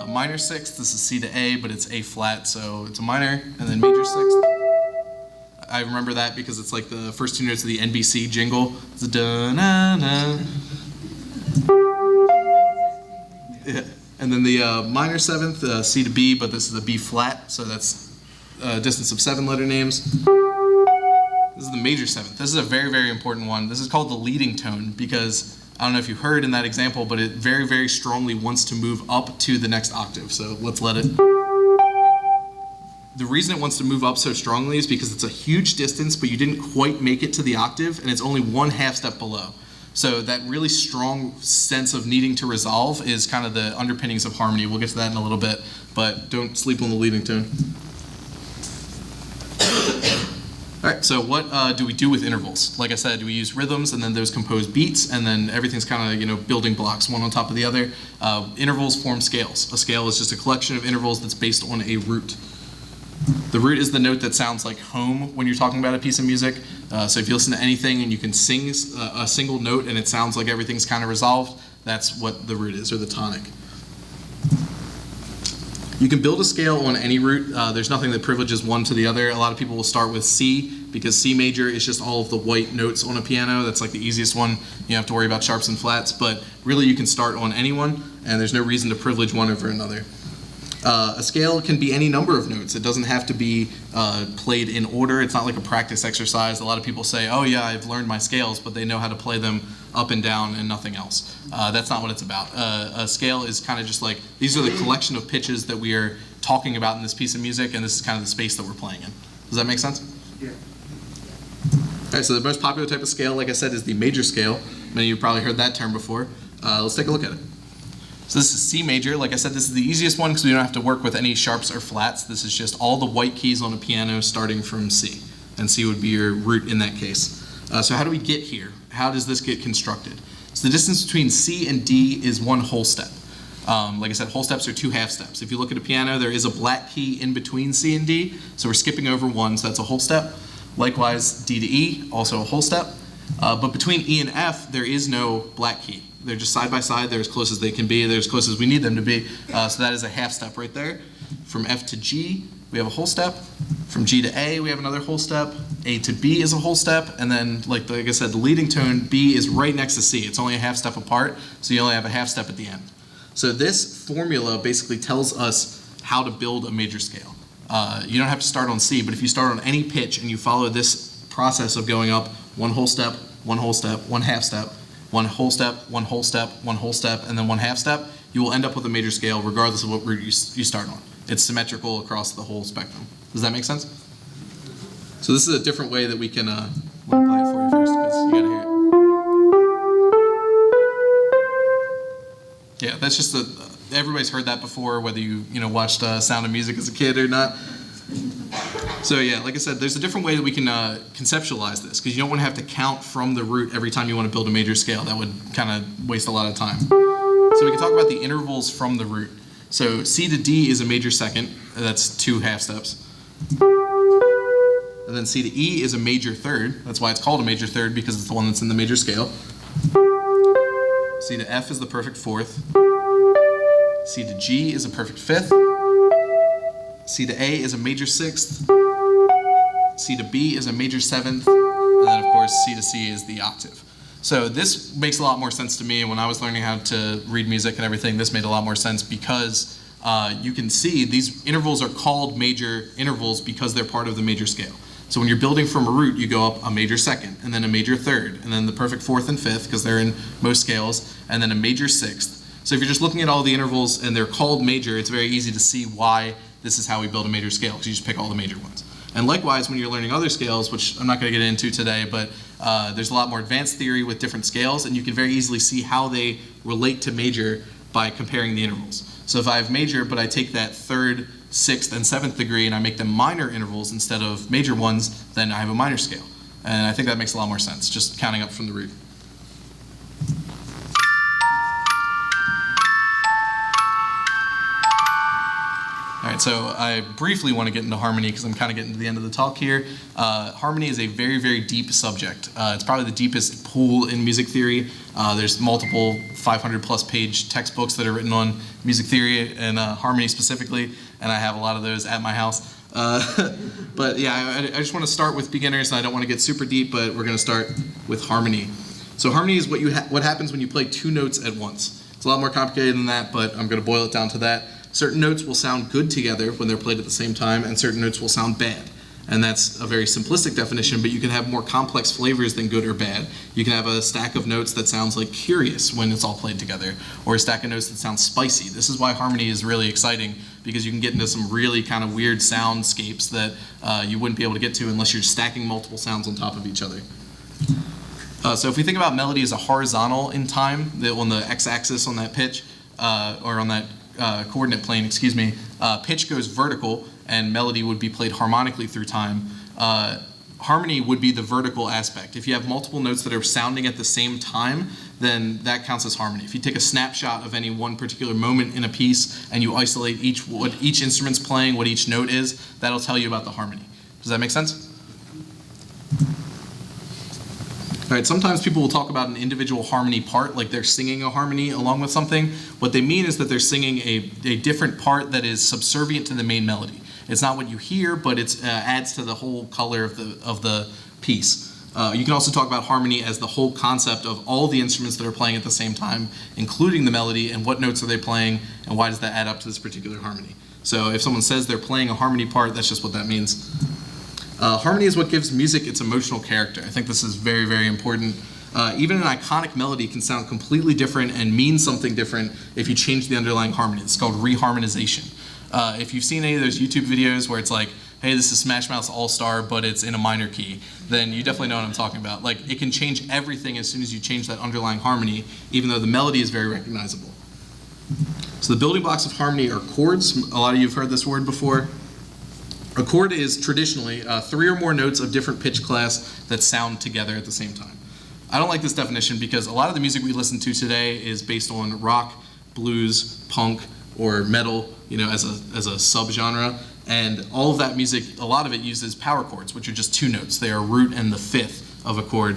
Minor 6th, this is C to A, but it's A flat, so it's a minor. And then major 6th. I remember that because it's like the first 2 notes of the NBC jingle. It's a da-na-na. Yeah. And then the minor 7th, C to B, but this is a B flat, so that's a distance of 7 letter names. This is the major 7th. This is a very, very important one. This is called the leading tone because, I don't know if you heard in that example, but it very, very strongly wants to move up to the next octave, so let's let it. The reason it wants to move up so strongly is because it's a huge distance, but you didn't quite make it to the octave, and it's only 1 half step below. So that really strong sense of needing to resolve is kind of the underpinnings of harmony. We'll get to that in a little bit, but don't sleep on the leading tone. All right, so what do we do with intervals? Like I said, we use rhythms, and then those compose beats, and then everything's kind of building blocks, one on top of the other. Intervals form scales. A scale is just a collection of intervals that's based on a root. The root is the note that sounds like home when you're talking about a piece of music. So if you listen to anything and you can sing a single note and it sounds like everything's kind of resolved, that's what the root is, or the tonic. You can build a scale on any root. There's nothing that privileges one to the other. A lot of people will start with C because C major is just all of the white notes on a piano. That's like the easiest one. You don't have to worry about sharps and flats, but really you can start on any one, and there's no reason to privilege one over another. A scale can be any number of notes. It doesn't have to be played in order. It's not like a practice exercise. A lot of people say, oh yeah, I've learned my scales, but they know how to play them up and down and nothing else. That's not what it's about. A scale is kind of just like, these are the collection of pitches that we are talking about in this piece of music, and this is kind of the space that we're playing in. Does that make sense? Yeah. All right, so the most popular type of scale, like I said, is the major scale. Many of you probably heard that term before. Let's take a look at it. So this is C major. Like I said, this is the easiest one because we don't have to work with any sharps or flats. This is just all the white keys on a piano starting from C. And C would be your root in that case. So how do we get here? How does this get constructed? So the distance between C and D is 1 whole step. Like I said, whole steps are 2 half steps. If you look at a piano, there is a black key in between C and D. So we're skipping over 1, so that's a whole step. Likewise, D to E, also a whole step. But between E and F, there is no black key. They're just side by side. They're as close as they can be. They're as close as we need them to be. So that is a half step right there. From F to G, we have a whole step. From G to A, we have another whole step. A to B is a whole step. And then, like I said, the leading tone, B, is right next to C. It's only a half step apart, so you only have a half step at the end. So this formula basically tells us how to build a major scale. You don't have to start on C, but if you start on any pitch and you follow this process of going up one whole step, one whole step, one half step, one whole step, one whole step, one whole step, and then one half step, you will end up with a major scale regardless of what route you start on. It's symmetrical across the whole spectrum. Does that make sense? So this is a different way that we can let me play it for you first, because you gotta hear it. Yeah, that's just everybody's heard that before, whether you watched Sound of Music as a kid or not. So yeah, like I said, there's a different way that we can conceptualize this, because you don't want to have to count from the root every time you want to build a major scale. That would kind of waste a lot of time. So we can talk about the intervals from the root. So C to D is a major second. That's 2 half steps. And then C to E is a major third. That's why it's called a major third, because it's the one that's in the major scale. C to F is the perfect fourth. C to G is a perfect fifth. C to A is a major sixth. C to B is a major seventh. And then, of course, C to C is the octave. So this makes a lot more sense to me. When I was learning how to read music and everything, this made a lot more sense, because you can see these intervals are called major intervals because they're part of the major scale. So when you're building from a root, you go up a major second, and then a major third, and then the perfect fourth and fifth, because they're in most scales, and then a major sixth. So if you're just looking at all the intervals and they're called major, it's very easy to see why this is how we build a major scale, because you just pick all the major ones. And likewise, when you're learning other scales, which I'm not going to get into today, but there's a lot more advanced theory with different scales, and you can very easily see how they relate to major by comparing the intervals. So if I have major, but I take that third, sixth, and seventh degree and I make them minor intervals instead of major ones, then I have a minor scale. And I think that makes a lot more sense, just counting up from the root. All right, so I briefly want to get into harmony because I'm kind of getting to the end of the talk here. Harmony is a very, very deep subject. It's probably the deepest pool in music theory. There's multiple 500-plus page textbooks that are written on music theory and harmony specifically, and I have a lot of those at my house. But yeah, I just want to start with beginners, and I don't want to get super deep, but we're going to start with harmony. So harmony is what happens when you play 2 notes at once. It's a lot more complicated than that, but I'm going to boil it down to that. Certain notes will sound good together when they're played at the same time, and certain notes will sound bad. And that's a very simplistic definition, but you can have more complex flavors than good or bad. You can have a stack of notes that sounds like curious when it's all played together, or a stack of notes that sounds spicy. This is why harmony is really exciting, because you can get into some really kind of weird soundscapes that you wouldn't be able to get to unless you're stacking multiple sounds on top of each other. So if we think about melody as a horizontal in time, on the x-axis on that pitch, or on that coordinate plane, excuse me, pitch goes vertical and melody would be played harmonically through time. Harmony would be the vertical aspect. If you have multiple notes that are sounding at the same time, then that counts as harmony. If you take a snapshot of any one particular moment in a piece and you isolate what each instrument's playing, what each note is, that'll tell you about the harmony. Does that make sense? All right, sometimes people will talk about an individual harmony part, like they're singing a harmony along with something. What they mean is that they're singing a different part that is subservient to the main melody. It's not what you hear, but it adds to the whole color of the piece. You can also talk about harmony as the whole concept of all the instruments that are playing at the same time, including the melody, and what notes are they playing, and why does that add up to this particular harmony. So if someone says they're playing a harmony part, that's just what that means. Harmony is what gives music its emotional character. I think this is very, very important. Even an iconic melody can sound completely different and mean something different if you change the underlying harmony. It's called reharmonization. If you've seen any of those YouTube videos where it's like, hey, this is Smash Mouth's All-Star, but it's in a minor key, then you definitely know what I'm talking about. Like, it can change everything as soon as you change that underlying harmony, even though the melody is very recognizable. So the building blocks of harmony are chords. A lot of you have heard this word before. A chord is traditionally 3 or more notes of different pitch class that sound together at the same time. I don't like this definition because a lot of the music we listen to today is based on rock, blues, punk, or metal, as a subgenre. And all of that music, a lot of it uses power chords, which are just 2 notes. They are root and the fifth of a chord.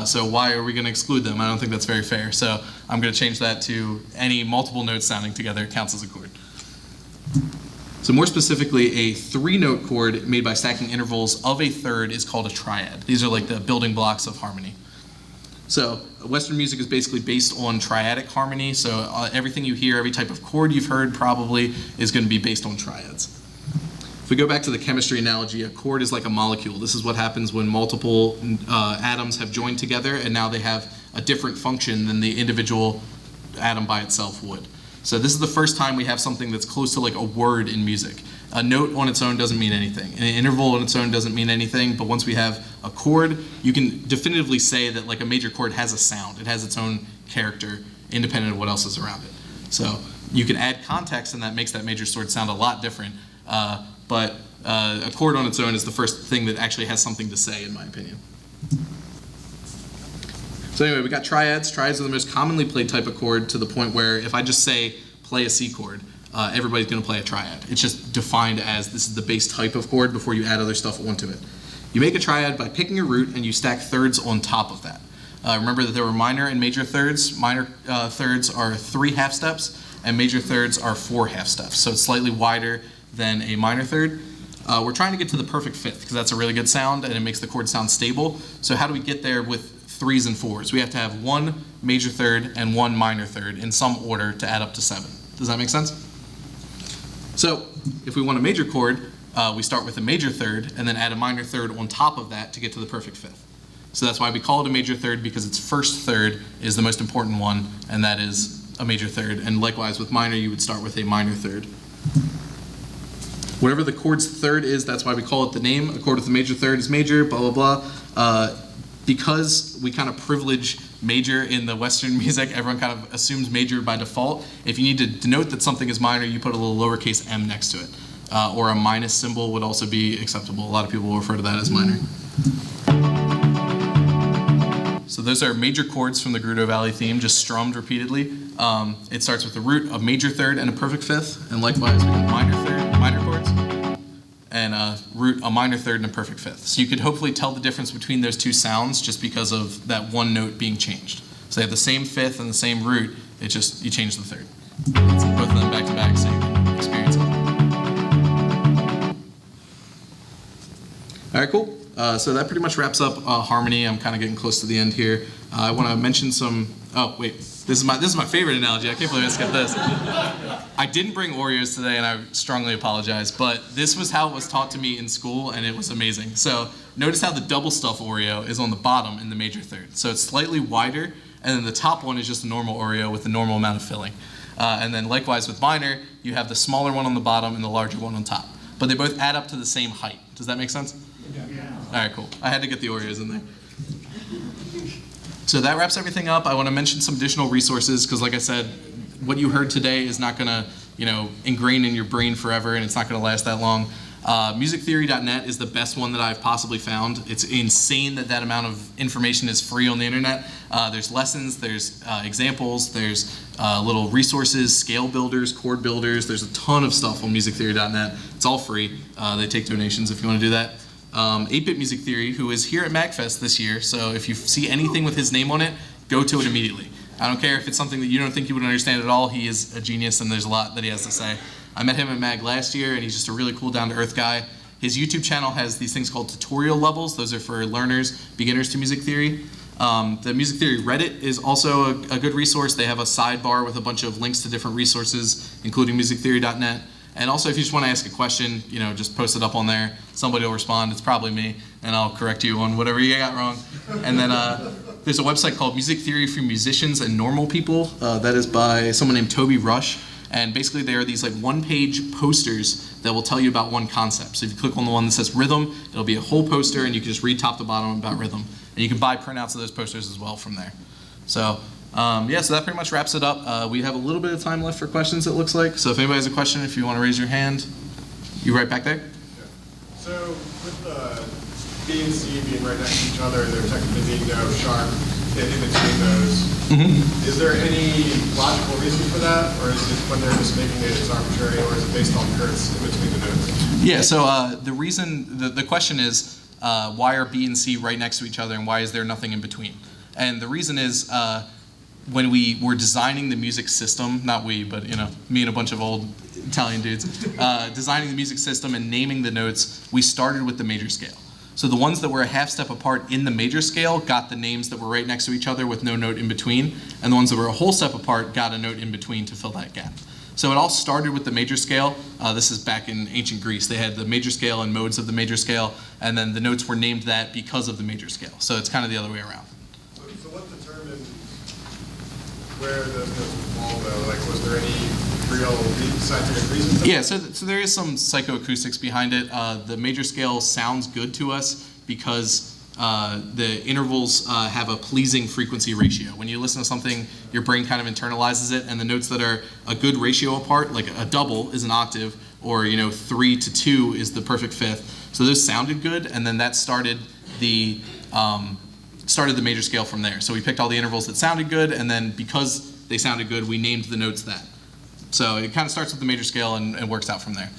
So why are we going to exclude them? I don't think that's very fair. So I'm going to change that to any multiple notes sounding together counts as a chord. So more specifically, a 3-note chord made by stacking intervals of a third is called a triad. These are like the building blocks of harmony. So Western music is basically based on triadic harmony. So everything you hear, every type of chord you've heard probably is going to be based on triads. If we go back to the chemistry analogy, a chord is like a molecule. This is what happens when multiple atoms have joined together and now they have a different function than the individual atom by itself would. So this is the first time we have something that's close to like a word in music. A note on its own doesn't mean anything. An interval on its own doesn't mean anything, but once we have a chord, you can definitively say that like a major chord has a sound. It has its own character independent of what else is around it. So you can add context and that makes that major chord sound a lot different. But a chord on its own is the first thing that actually has something to say, in my opinion. So anyway, we got triads. Triads are the most commonly played type of chord to the point where if I just say play a C chord, everybody's going to play a triad. It's just defined as this is the base type of chord before you add other stuff onto it. You make a triad by picking a root and you stack thirds on top of that. Remember that there were minor and major thirds. Minor thirds are 3 half steps and major thirds are 4 half steps. So it's slightly wider than a minor third. We're trying to get to the perfect fifth because that's a really good sound and it makes the chord sound stable. So how do we get there with 3s and 4s? We have to have 1 major third and 1 minor third in some order to add up to 7. Does that make sense? So if we want a major chord, we start with a major third and then add a minor third on top of that to get to the perfect fifth. So that's why we call it a major third, because its first third is the most important one, and that is a major third. And likewise with minor, you would start with a minor third. Whatever the chord's third is, that's why we call it the name. A chord with a major third is major, blah, blah, blah. Because we kind of privilege major in the Western music, everyone kind of assumes major by default. If you need to denote that something is minor, you put a little lowercase m next to it. Or a minus symbol would also be acceptable. A lot of people will refer to that as minor. So those are major chords from the Grudo Valley theme, just strummed repeatedly. It starts with a root, a major third, and a perfect fifth. And likewise, we got minor third, minor chords, and a root, a minor third, and a perfect fifth. So you could hopefully tell the difference between those two sounds just because of that one note being changed. So they have the same fifth and the same root, it's just you change the third. It's both of them back to back so you can experience it. All right, cool. So that pretty much wraps up harmony. I'm kind of getting close to the end here. I want to mention some. Oh wait, this is my favorite analogy. I can't believe I skipped this. I didn't bring Oreos today, and I strongly apologize. But this was how it was taught to me in school, and it was amazing. So notice how the double stuff Oreo is on the bottom in the major third. So it's slightly wider, and then the top one is just a normal Oreo with the normal amount of filling. And then likewise with minor, you have the smaller one on the bottom and the larger one on top. But they both add up to the same height. Does that make sense? Yeah. All right, cool. I had to get the Oreos in there. So that wraps everything up. I want to mention some additional resources because, like I said, what you heard today is not going to, ingrain in your brain forever, and it's not going to last that long. Musictheory.net is the best one that I've possibly found. It's insane that amount of information is free on the internet. There's lessons, there's examples, there's little resources, scale builders, chord builders. There's a ton of stuff on musictheory.net. It's all free. They take donations if you want to do that. 8-Bit Music Theory, who is here at MAGFest this year, so if you see anything with his name on it, go to it immediately. I don't care if it's something that you don't think you would understand at all. He is a genius, and there's a lot that he has to say. I met him at MAG last year, and he's just a really cool, down-to-earth guy. His YouTube channel has these things called tutorial levels. Those are for learners, beginners to music theory. The Music Theory Reddit is also a good resource. They have a sidebar with a bunch of links to different resources, including musictheory.net. And also, if you just want to ask a question, just post it up on there. Somebody will respond. It's probably me, and I'll correct you on whatever you got wrong. And then there's a website called Music Theory for Musicians and Normal People. That is by someone named Toby Rush. And basically, they are these one-page posters that will tell you about one concept. So if you click on the one that says rhythm, it'll be a whole poster, and you can just read top to bottom about rhythm. And you can buy printouts of those posters as well from there. So. So that pretty much wraps it up. We have a little bit of time left for questions, it looks like. So if anybody has a question, if you want to raise your hand, you right back there? Yeah. So with B and C being right next to each other, there technically being no sharp hit in between those, is there any logical reason for that? Or is it when they're just making it as arbitrary, or is it based on curves in between the notes? Yeah, so the reason, the question is, why are B and C right next to each other, and why is there nothing in between? And the reason is, when we were designing the music system, not we, but me and a bunch of old Italian dudes, designing the music system and naming the notes, we started with the major scale. So the ones that were a half step apart in the major scale got the names that were right next to each other with no note in between, and the ones that were a whole step apart got a note in between to fill that gap. So it all started with the major scale. This is back in ancient Greece. They had the major scale and modes of the major scale, and then the notes were named that because of the major scale. So it's kind of the other way around. So what determined where those notes would fall, though? Like, was there any real scientific reason? Yeah, so there is some psychoacoustics behind it. The major scale sounds good to us because the intervals have a pleasing frequency ratio. When you listen to something, your brain kind of internalizes it, and the notes that are a good ratio apart, like a double is an octave, or 3 to 2 is the perfect fifth. So those sounded good, and then that started the major scale from there. So we picked all the intervals that sounded good, and then because they sounded good, we named the notes that. So it kind of starts with the major scale and works out from there.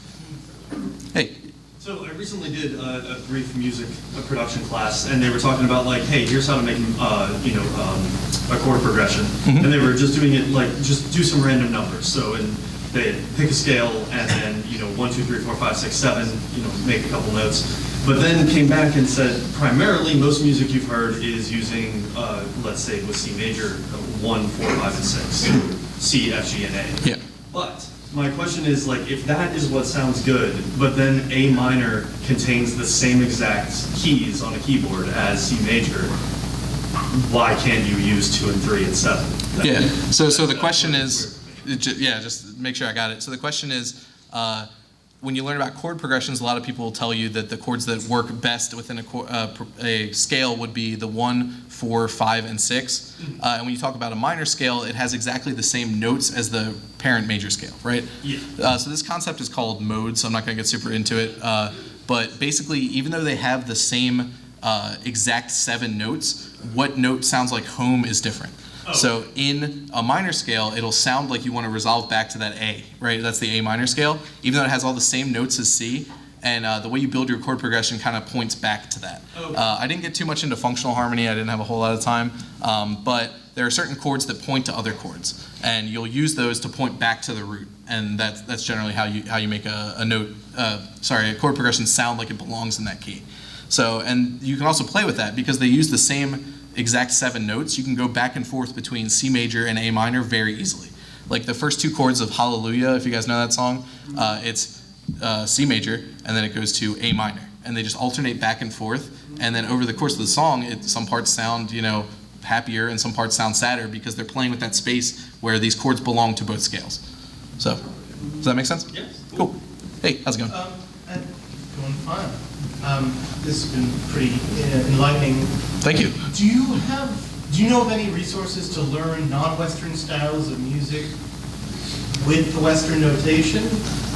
Hey. So I recently did a brief music production class, and they were talking about like, hey, here's how to make a chord progression, and they were just doing it like just do some random numbers. So they pick a scale and then 1, 2, 3, 4, 5, 6, 7, make a couple notes. But then came back and said primarily most music you've heard is using let's say with C major 1, 4, 5, and 6, C, F, G, and A. Yeah. But my question is, like, if that is what sounds good, but then A minor contains the same exact keys on a keyboard as C major, why can't you use 2 and 3 and 7? Yeah. So the question is, just make sure I got it. So the question is, when you learn about chord progressions, a lot of people will tell you that the chords that work best within a scale would be the 1, 4, 5, and 6. And when you talk about a minor scale, it has exactly the same notes as the parent major scale, right? Yeah. So this concept is called modes, so I'm not going to get super into it. But basically, even though they have the same exact 7 notes, what note sounds like home is different. Oh. So in a minor scale, it'll sound like you want to resolve back to that A, right? That's the A minor scale, even though it has all the same notes as C. And the way you build your chord progression kind of points back to that. Okay. I didn't get too much into functional harmony. I didn't have a whole lot of time. But there are certain chords that point to other chords. And you'll use those to point back to the root. And that's generally how you make a chord progression sound like it belongs in that key. So, and you can also play with that because they use the same exact 7 notes. You can go back and forth between C major and A minor very easily. Like the first 2 chords of Hallelujah, if you guys know that song, it's C major, and then it goes to A minor. And they just alternate back and forth. And then over the course of the song, some parts sound, happier and some parts sound sadder because they're playing with that space where these chords belong to both scales. So, does that make sense? Yes. Cool. Hey, how's it going? Going fine. This has been pretty enlightening. Thank you. Do you know of any resources to learn non-Western styles of music with the Western notation,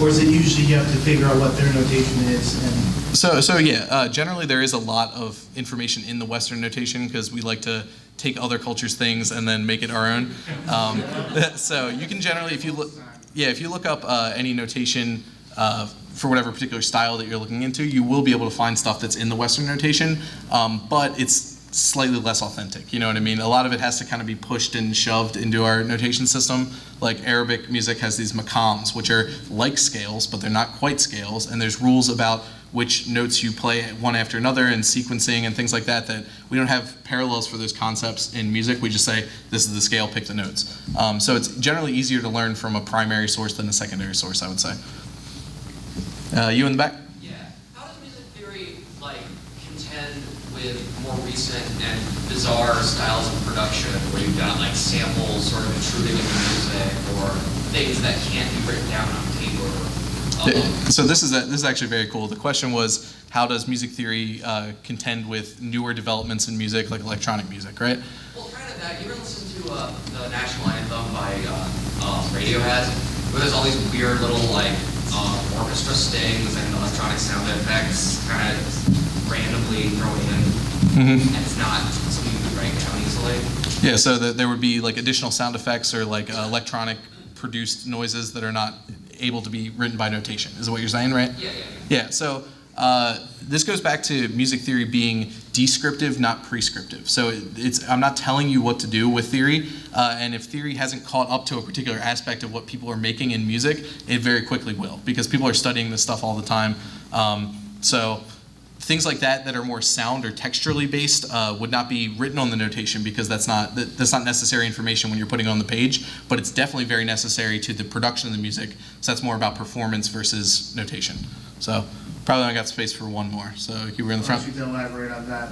or is it usually you have to figure out what their notation is? And generally there is a lot of information in the Western notation because we like to take other cultures' things and then make it our own. So you can generally, if you look up any notation for whatever particular style that you're looking into, you will be able to find stuff that's in the Western notation, but it's slightly less authentic, you know what I mean? A lot of it has to kind of be pushed and shoved into our notation system. Like Arabic music has these maqams, which are like scales, but they're not quite scales, and there's rules about which notes you play one after another and sequencing and things like that, that we don't have parallels for those concepts in music. We just say, this is the scale, pick the notes. So it's generally easier to learn from a primary source than a secondary source, I would say. You in the back? Yeah. How does music theory contend with more recent and bizarre styles of production where you've got samples sort of intruding into music or things that can't be written down on paper? So this is actually very cool. The question was, how does music theory contend with newer developments in music, like electronic music, right? Well, kind of that. You ever listen to the national anthem by Radiohead, where there's all these weird little orchestra stings and electronic sound effects kind of randomly thrown in, and it's not something you can write down easily? Yeah, so there would be additional sound effects or electronic produced noises that are not able to be written by notation, is what you're saying, right? Yeah. Yeah, so This goes back to music theory being descriptive, not prescriptive. So I'm not telling you what to do with theory, and if theory hasn't caught up to a particular aspect of what people are making in music, it very quickly will, because people are studying this stuff all the time. So things like that are more sound or texturally based would not be written on the notation, because that's not necessary information when you're putting it on the page, but it's definitely very necessary to the production of the music. So that's more about performance versus notation. So probably only got space for one more. So you were in the front. I want you to elaborate on that.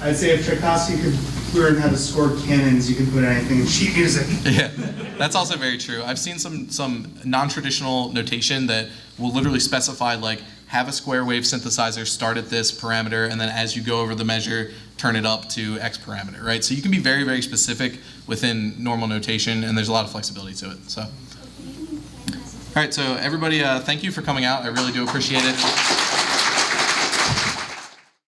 I'd say if Tchaikovsky could learn how to score cannons, you can put anything in sheet music. Yeah, that's also very true. I've seen some non-traditional notation that will literally specify, like, have a square wave synthesizer start at this parameter, and then as you go over the measure, turn it up to X parameter, right? So you can be very, very specific within normal notation, and there's a lot of flexibility to it. So, all right, so everybody, thank you for coming out. I really do appreciate it.